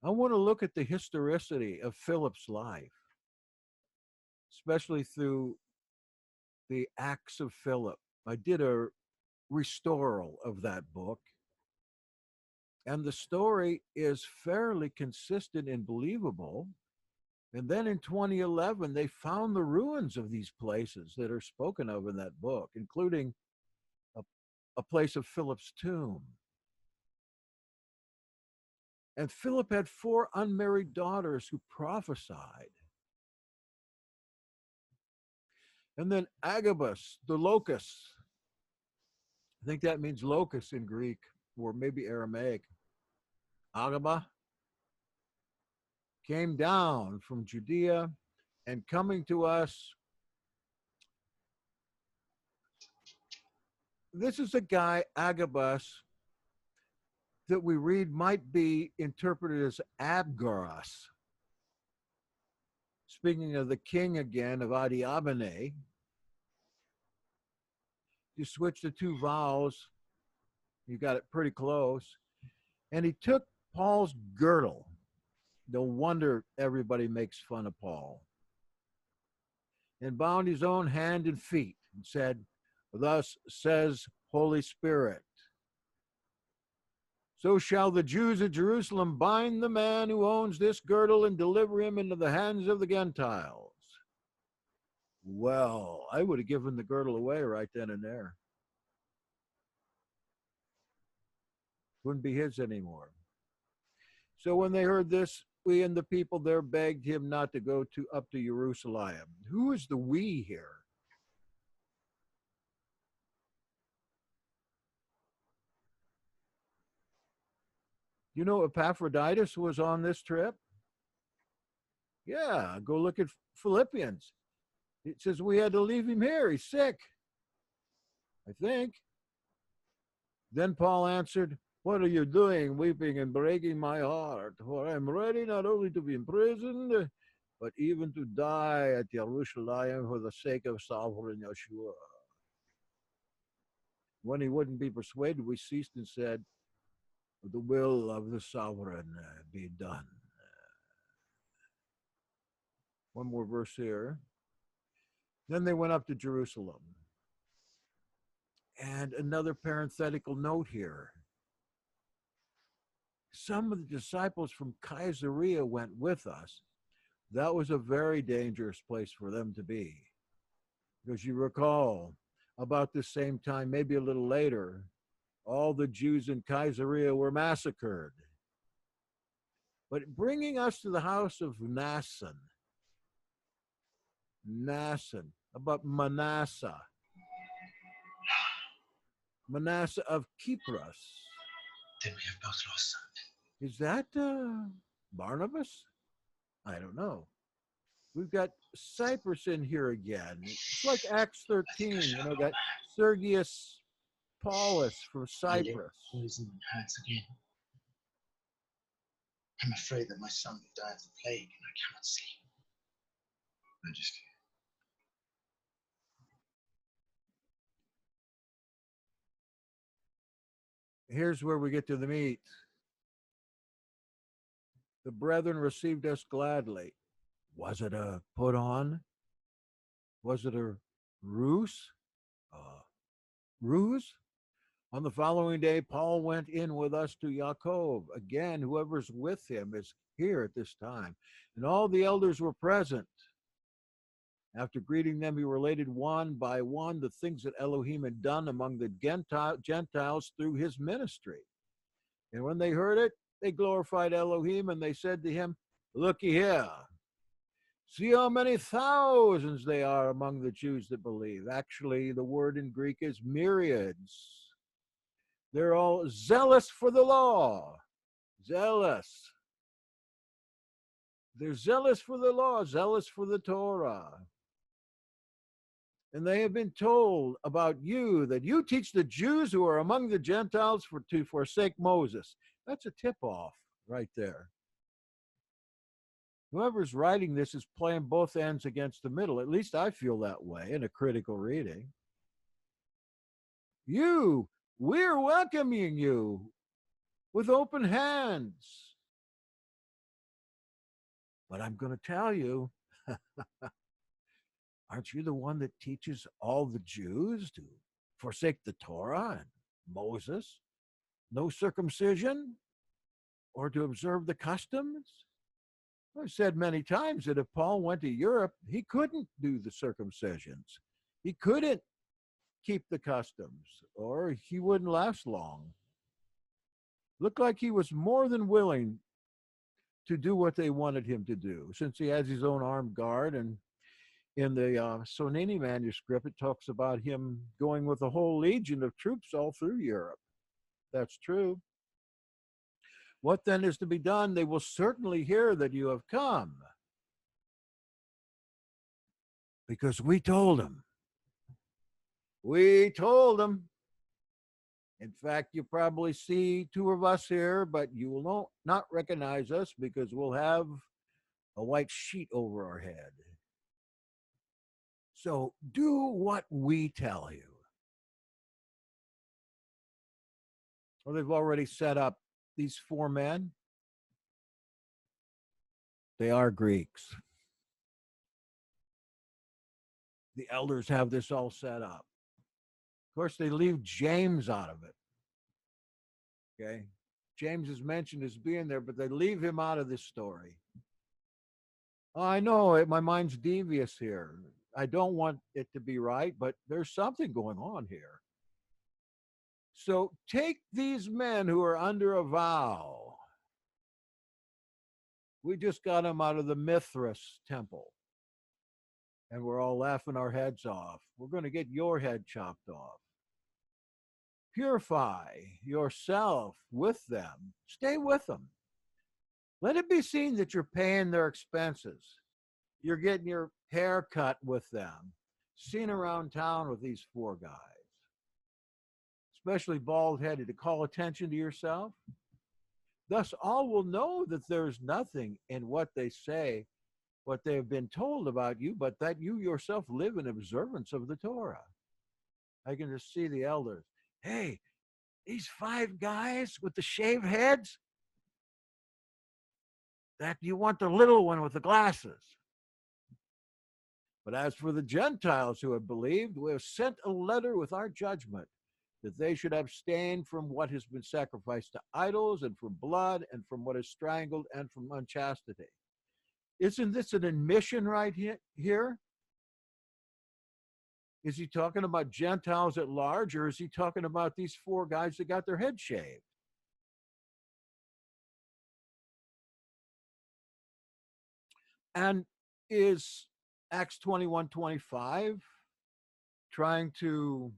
I want to look at the historicity of Philip's life, especially through the Acts of Philip. I did a restoral of that book, and the story is fairly consistent and believable. And then in 2011, they found the ruins of these places that are spoken of in that book, including a place of Philip's tomb. And Philip had 4 unmarried daughters who prophesied. And then Agabus, the locust, I think that means locust in Greek or maybe Aramaic. Agaba came down from Judea and coming to us. This is a guy, Agabus, that we read might be interpreted as Abgaras. Speaking of the king again of Adiabene, you switch the 2 vowels, you got it pretty close. And he took Paul's girdle. No wonder everybody makes fun of Paul. And bound his own hand and feet and said, "Thus says Holy Spirit, so shall the Jews of Jerusalem bind the man who owns this girdle and deliver him into the hands of the Gentiles." Well, I would have given the girdle away right then and there. Wouldn't be his anymore. So when they heard this, we and the people there begged him not to go up to Jerusalem. Who is the we here? You know, Epaphroditus was on this trip. Yeah, go look at Philippians. It says we had to leave him here. He's sick, I think. Then Paul answered, "What are you doing, weeping and breaking my heart? For I am ready not only to be imprisoned, but even to die at Jerusalem for the sake of sovereign Yeshua." When he wouldn't be persuaded, we ceased and said, "The will of the sovereign be done." One more verse here. Then they went up to Jerusalem. And another parenthetical note here. Some of the disciples from Caesarea went with us. That was a very dangerous place for them to be. Because you recall, about the same time, maybe a little later, all the Jews in Caesarea were massacred. But bringing us to the house of Manasseh, about Manasseh of Cyprus. Then we have both lost something. Is that Barnabas? I don't know. We've got Cyprus in here again. It's like Acts 13, you know, that Sergius Paulus from Cyprus. Poison and hurts again. I'm afraid that my son will die of the plague and I cannot sleep. Majesty. Here's where we get to the meat. The brethren received us gladly. Was it a put on? Was it a ruse? Ruse? On the following day, Paul went in with us to Jacob. Again, whoever's with him is here at this time. And all the elders were present. After greeting them, he related one by one the things that Elohim had done among the Gentiles through his ministry. And when they heard it, They glorified Elohim, and they said to him, looky here. See how many thousands they are among the Jews that believe. Actually, the word in Greek is myriads. They're all zealous for the law. Zealous. They're zealous for the law, zealous for the Torah. And they have been told about you that you teach the Jews who are among the Gentiles to forsake Moses. That's a tip-off right there. Whoever's writing this is playing both ends against the middle. At least I feel that way in a critical reading. We're welcoming you with open hands. But I'm going to tell you, aren't you the one that teaches all the Jews to forsake the Torah and Moses, no circumcision, or to observe the customs? I've said many times that if Paul went to Europe, he couldn't do the circumcisions. He couldn't keep the customs, or he wouldn't last long. Looked like he was more than willing to do what they wanted him to do, since he has his own armed guard. And in the Sonini manuscript, it talks about him going with a whole legion of troops all through Europe. That's true. What then is to be done? They will certainly hear that you have come, because we told them. We told them. In fact, you probably see two of us here, but you will not recognize us because we'll have a white sheet over our head. So do what we tell you. Well, they've already set up these four men. They are Greeks. The elders have this all set up. Of course, they leave James out of it. Okay? James is mentioned as being there, but they leave him out of this story. Oh, I know my mind's devious here. I don't want it to be right, but there's something going on here. So take these men who are under a vow. We just got them out of the Mithras temple, and we're all laughing our heads off. We're going to get your head chopped off. Purify yourself with them. Stay with them. Let it be seen that you're paying their expenses. You're getting your hair cut with them. Seen around town with these four guys. Especially bald-headed, to call attention to yourself. Thus all will know that there is nothing in what they say, what they have been told about you, but that you yourself live in observance of the Torah. I can just see the elders. Hey, these five guys with the shaved heads, that you want the little one with the glasses. But as for the Gentiles who have believed, we have sent a letter with our judgment, that they should abstain from what has been sacrificed to idols, and from blood, and from what is strangled, and from unchastity. Isn't this an admission right here? Is he talking about Gentiles at large, or is he talking about these four guys that got their head shaved? And is Acts 21:25 trying to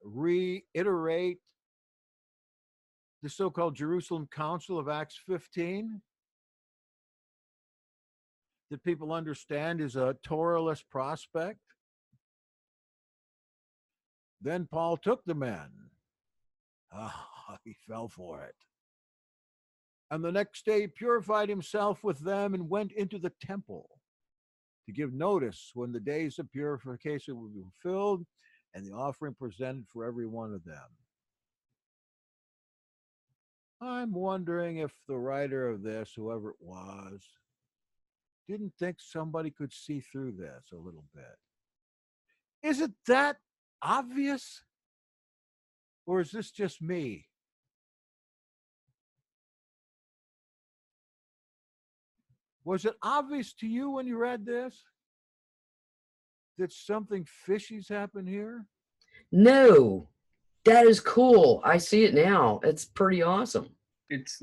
reiterate the so-called Jerusalem Council of Acts 15? That people understand is a Torahless prospect? Then Paul took the men. He fell for it. And the next day he purified himself with them and went into the temple to give notice when the days of purification would be fulfilled, and the offering presented for every one of them. I'm wondering if the writer of this, whoever it was, didn't think somebody could see through this a little bit. Is it that obvious? Or is this just me? Was it obvious to you when you read this that something fishy's happened here? No, that is cool. I see it now. It's pretty awesome. it's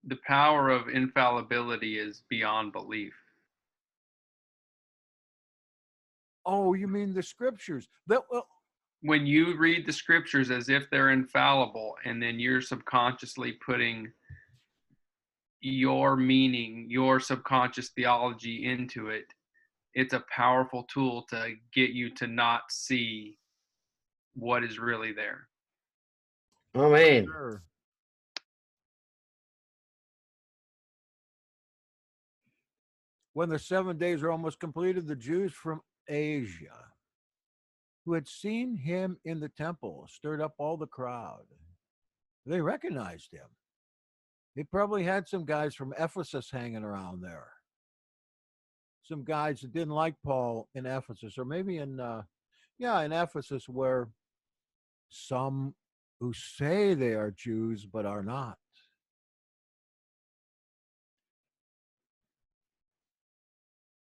the power of infallibility is beyond belief. Oh, you mean the scriptures? That well, When you read the scriptures as if they're infallible, and then you're subconsciously putting your meaning, your subconscious theology into it, it's a powerful tool to get you to not see what is really there. Oh man. sure. When the 7 days were almost completed, the Jews from Asia who had seen him in the temple stirred up all the crowd. They recognized him. He probably had some guys from Ephesus hanging around there. Some guys that didn't like Paul in Ephesus, or maybe in Ephesus, where some who say they are Jews but are not.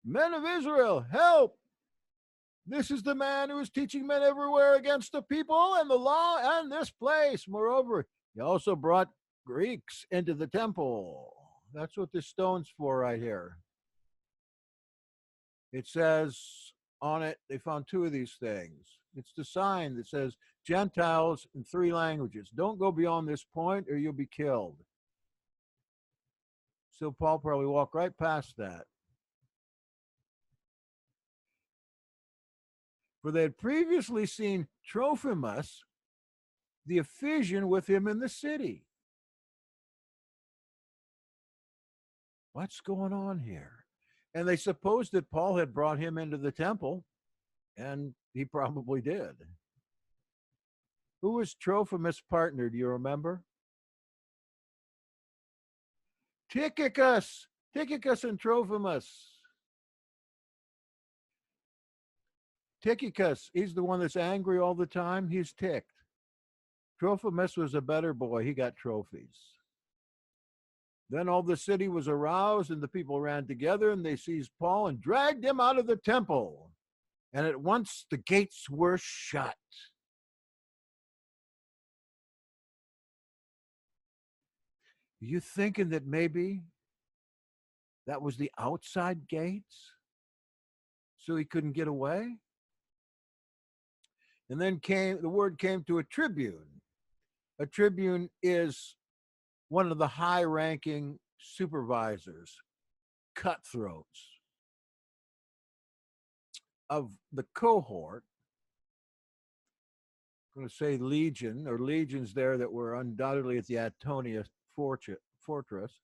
Men of Israel, help! This is the man who is teaching men everywhere against the people and the law and this place. Moreover, he also brought Greeks into the temple. That's what this stone's for right here. It says on it, they found two of these things. It's the sign that says Gentiles in 3 languages. Don't go beyond this point or you'll be killed. So Paul probably walked right past that. For they had previously seen Trophimus, the Ephesian, with him in the city. What's going on here? And they supposed that Paul had brought him into the temple, and he probably did. Who was Trophimus' partner? Do you remember? Tychicus and Trophimus. Tychicus, he's the one that's angry all the time. He's ticked. Trophimus was a better boy. He got trophies. Then all the city was aroused, and the people ran together, and they seized Paul and dragged him out of the temple. And at once the gates were shut. You thinking that maybe that was the outside gates so he couldn't get away? And then the word came to a tribune. A tribune is one of the high-ranking supervisors, cutthroats of the cohort. I'm going to say legion or legions there that were undoubtedly at the Antonia fortress,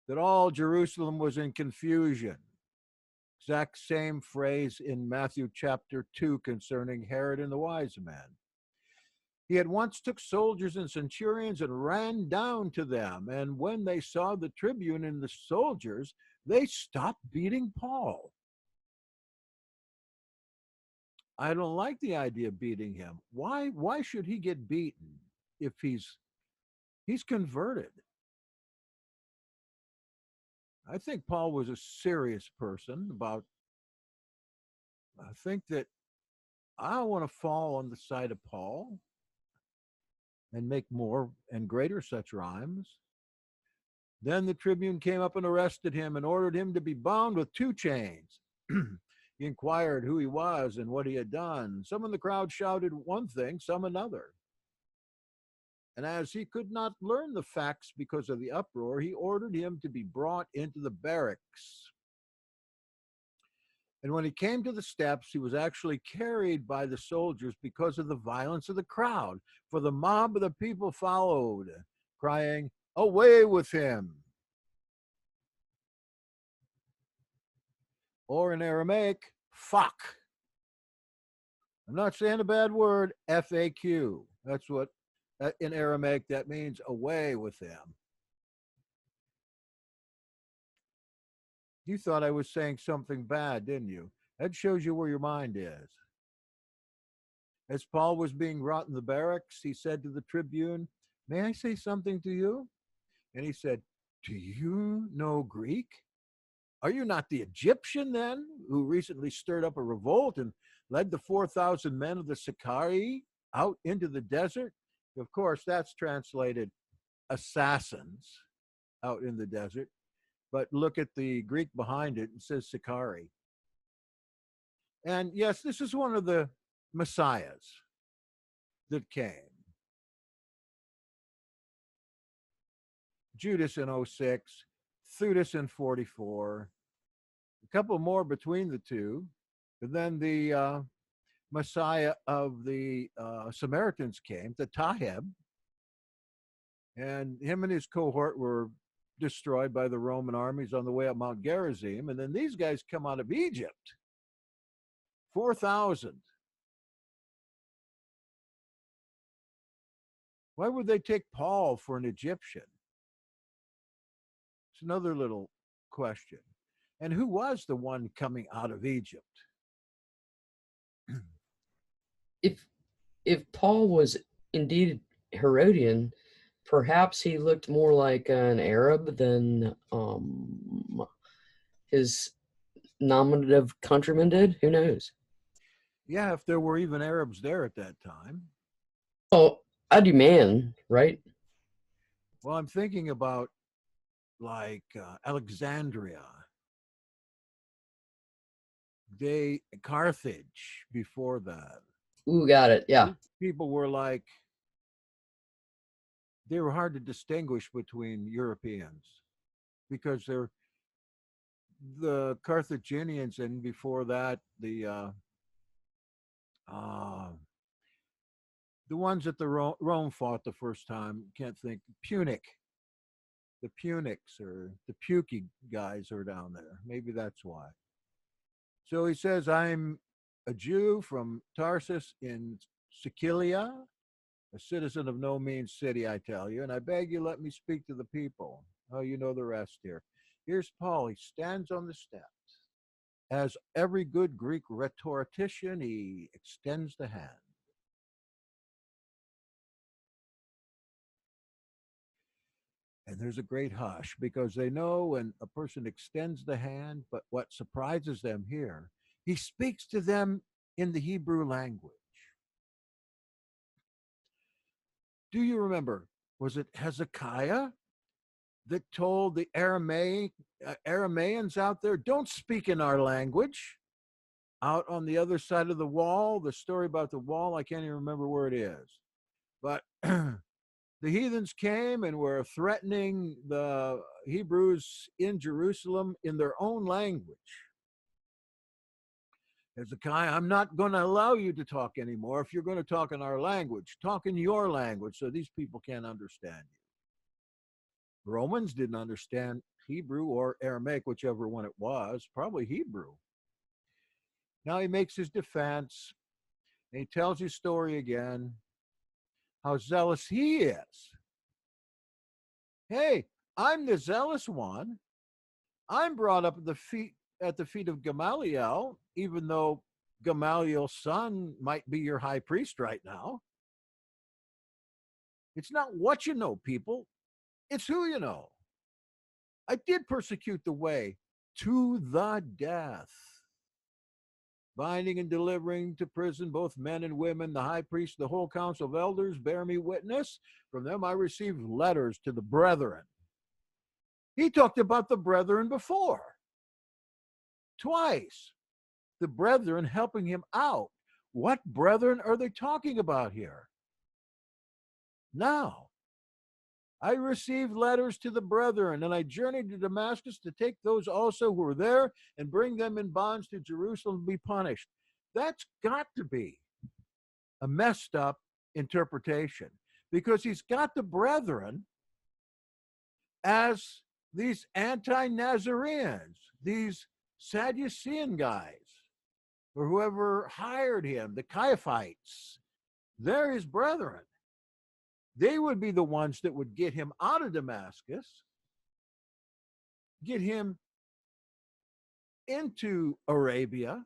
that all Jerusalem was in confusion. Exact same phrase in Matthew chapter 2 concerning Herod and the wise men. He at once took soldiers and centurions and ran down to them. And when they saw the tribune and the soldiers, they stopped beating Paul. I don't like the idea of beating him. Why should he get beaten if he's converted? I think Paul was a serious person I think that I want to fall on the side of Paul and make more and greater such rhymes. Then the tribune came up and arrested him and ordered him to be bound with 2 chains. He inquired who he was and what he had done. Some in the crowd shouted one thing, some another. And as he could not learn the facts because of the uproar, he ordered him to be brought into the barracks. And when he came to the steps, he was actually carried by the soldiers because of the violence of the crowd. For the mob of the people followed, crying, "Away with him!" Or in Aramaic, fuck. I'm not saying a bad word, FAQ. That's what, in Aramaic, that means away with them. You thought I was saying something bad, didn't you? That shows you where your mind is. As Paul was being brought in the barracks, he said to the tribune, "May I say something to you?" And he said, "Do you know Greek? Are you not the Egyptian then, who recently stirred up a revolt and led the 4,000 men of the Sicarii out into the desert?" Of course, that's translated assassins out in the desert, but look at the Greek behind it. It says Sicari. And yes, this is one of the messiahs that came. Judas in 06, Theudas in 44, a couple more between the two. And then the Messiah of the Samaritans came, the Taheb, and him and his cohort were destroyed by the Roman armies on the way up Mount Gerizim. And then these guys come out of Egypt, 4,000. Why would they take Paul for an Egyptian? It's another little question. And who was the one coming out of Egypt? If Paul was indeed Herodian, perhaps he looked more like an Arab than his nominative countrymen did. Who knows? Yeah, if there were even Arabs there at that time. Oh, I demand, right? Well, I'm thinking about like Alexandria, Carthage before that. Ooh, got it. Yeah. People were like, they were hard to distinguish between Europeans because they're the Carthaginians, and before that, the ones that the Rome fought the first time, can't think, Punic. The Punics or the Pukey guys are down there. Maybe that's why. So he says, I'm a Jew from Tarsus in Sicilia, a citizen of no mean city, I tell you, and I beg you let me speak to the people. Oh, you know the rest here. Here's Paul. He stands on the steps. As every good Greek rhetorician, he extends the hand. And there's a great hush because they know when a person extends the hand, but what surprises them here, he speaks to them in the Hebrew language. Do you remember, was it Hezekiah that told the Aramaeans out there, don't speak in our language? Out on the other side of the wall, the story about the wall, I can't even remember where it is. But the heathens came and were threatening the Hebrews in Jerusalem in their own language. Hezekiah, I'm not going to allow you to talk anymore. If you're going to talk in our language, talk in your language so these people can't understand you. Romans didn't understand Hebrew or Aramaic, whichever one it was, probably Hebrew. Now he makes his defense, and he tells his story again, how zealous he is. Hey, I'm the zealous one. I'm brought up at the feet of Gamaliel, even though Gamaliel's son might be your high priest right now. It's not what you know, people. It's who you know. I did persecute the way to the death, binding and delivering to prison both men and women. The high priest, the whole council of elders bear me witness. From them I received letters to the brethren. He talked about the brethren before. Twice. The brethren helping him out. What brethren are they talking about here? Now, I received letters to the brethren, and I journeyed to Damascus to take those also who were there and bring them in bonds to Jerusalem to be punished. That's got to be a messed up interpretation, because he's got the brethren as these anti-Nazareans, these Sadducean guys, or whoever hired him, the Caiaphites. They're his brethren. They would be the ones that would get him out of Damascus, get him into Arabia.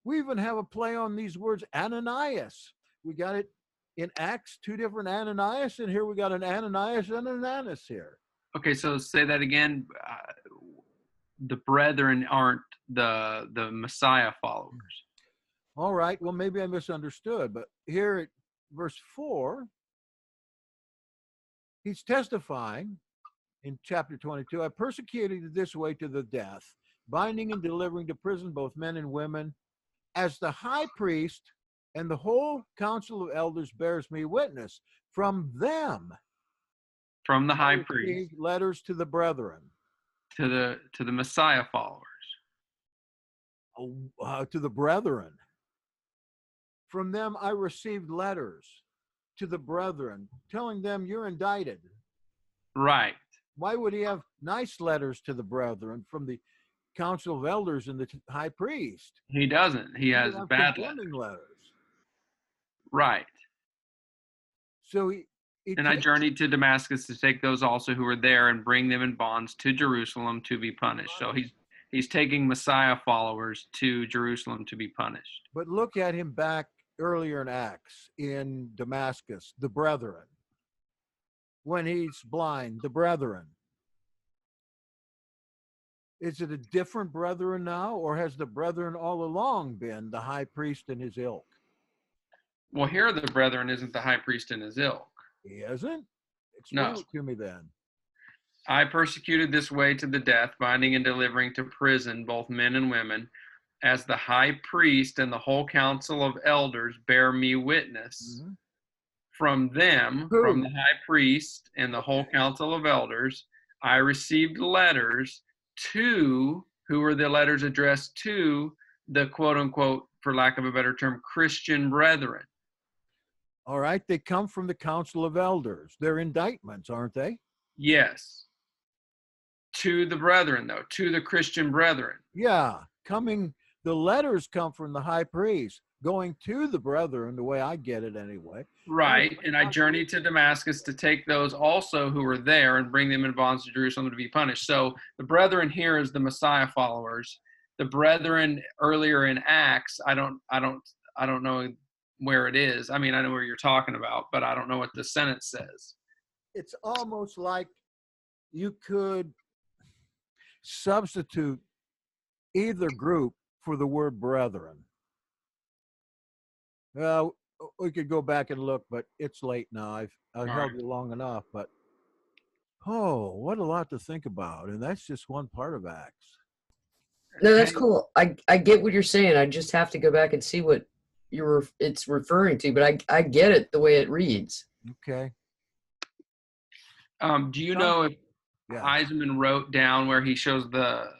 We even have a play on these words, Ananias. We got it in Acts, two different Ananias, and here we got an Ananias and an Annas here. Okay, so say that again. The brethren aren't the Messiah followers. All right, well, maybe I misunderstood, but here at verse 4, he's testifying in chapter 22, I persecuted you this way to the death, binding and delivering to prison both men and women, as the high priest and the whole council of elders bears me witness. From them, From the I high priest received letters to the brethren, to the Messiah followers. to the brethren. From them, I received letters to the brethren, telling them you're indicted. Right. Why would he have nice letters to the brethren from the council of elders and the high priest? He doesn't. He has would have bad condemning letters. Right. So he And I journeyed to Damascus to take those also who were there and bring them in bonds to Jerusalem to be punished. So he's taking Messiah followers to Jerusalem to be punished. But look at him back earlier in Acts in Damascus, the brethren. When he's blind, the brethren. Is it a different brethren now, or has the brethren all along been the high priest and his ilk? Well, here the brethren isn't the high priest and his ilk. He isn't? Explain No. it to me then. I persecuted this way to the death, binding and delivering to prison both men and women, as the high priest and the whole council of elders bear me witness. Mm-hmm. From them, Who? from the high priest and the whole council of elders, I received letters to, who were the letters addressed to, the quote unquote, for lack of a better term, Christian brethren. All right, they come from the council of elders. They're indictments, aren't they? Yes. To the brethren, though, to the Christian brethren. Yeah, the letters come from the high priest, going to the brethren, the way I get it anyway. Right, and I journeyed to Damascus to take those also who were there and bring them in bonds to Jerusalem to be punished. So the brethren here is the Messiah followers. The brethren earlier in Acts, I don't know where it is. I mean, I know where you're talking about, but I don't know what the sentence says. It's almost like you could substitute either group for the word brethren. Well, we could go back and look, but it's late now. I've held you long enough, but what a lot to think about. And that's just one part of Acts. No, that's cool. I get what you're saying. I just have to go back and see what it's referring to, but I get it the way it reads. Okay. Do you know if Yeah. Eisenman wrote down where he shows the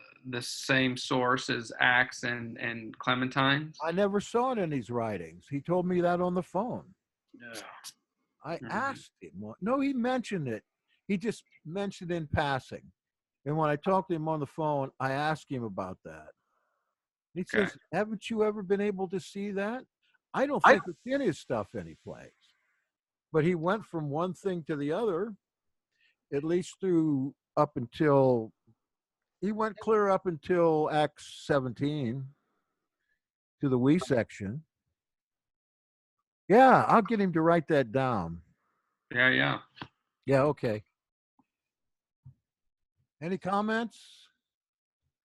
same source as Acts and Clementine's? I never saw it in his writings. He told me that on the phone. No. I asked him. No, he mentioned it. He just mentioned in passing. And when I talked to him on the phone, I asked him about that. He says, haven't you ever been able to see that? I don't think it's in his stuff anyplace. But he went from one thing to the other, at least he went clear up until Acts 17 to the we section. Yeah, I'll get him to write that down. Yeah. Yeah, okay. Any comments?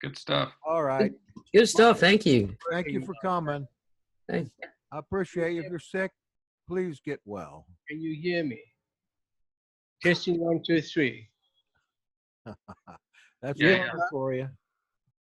Good stuff. All right. Good stuff. Thank you. Thank you for coming. Thanks. I appreciate you. If you're sick, please get well. Can you hear me? Testing 1, 2, 3. That's Yeah, one for you.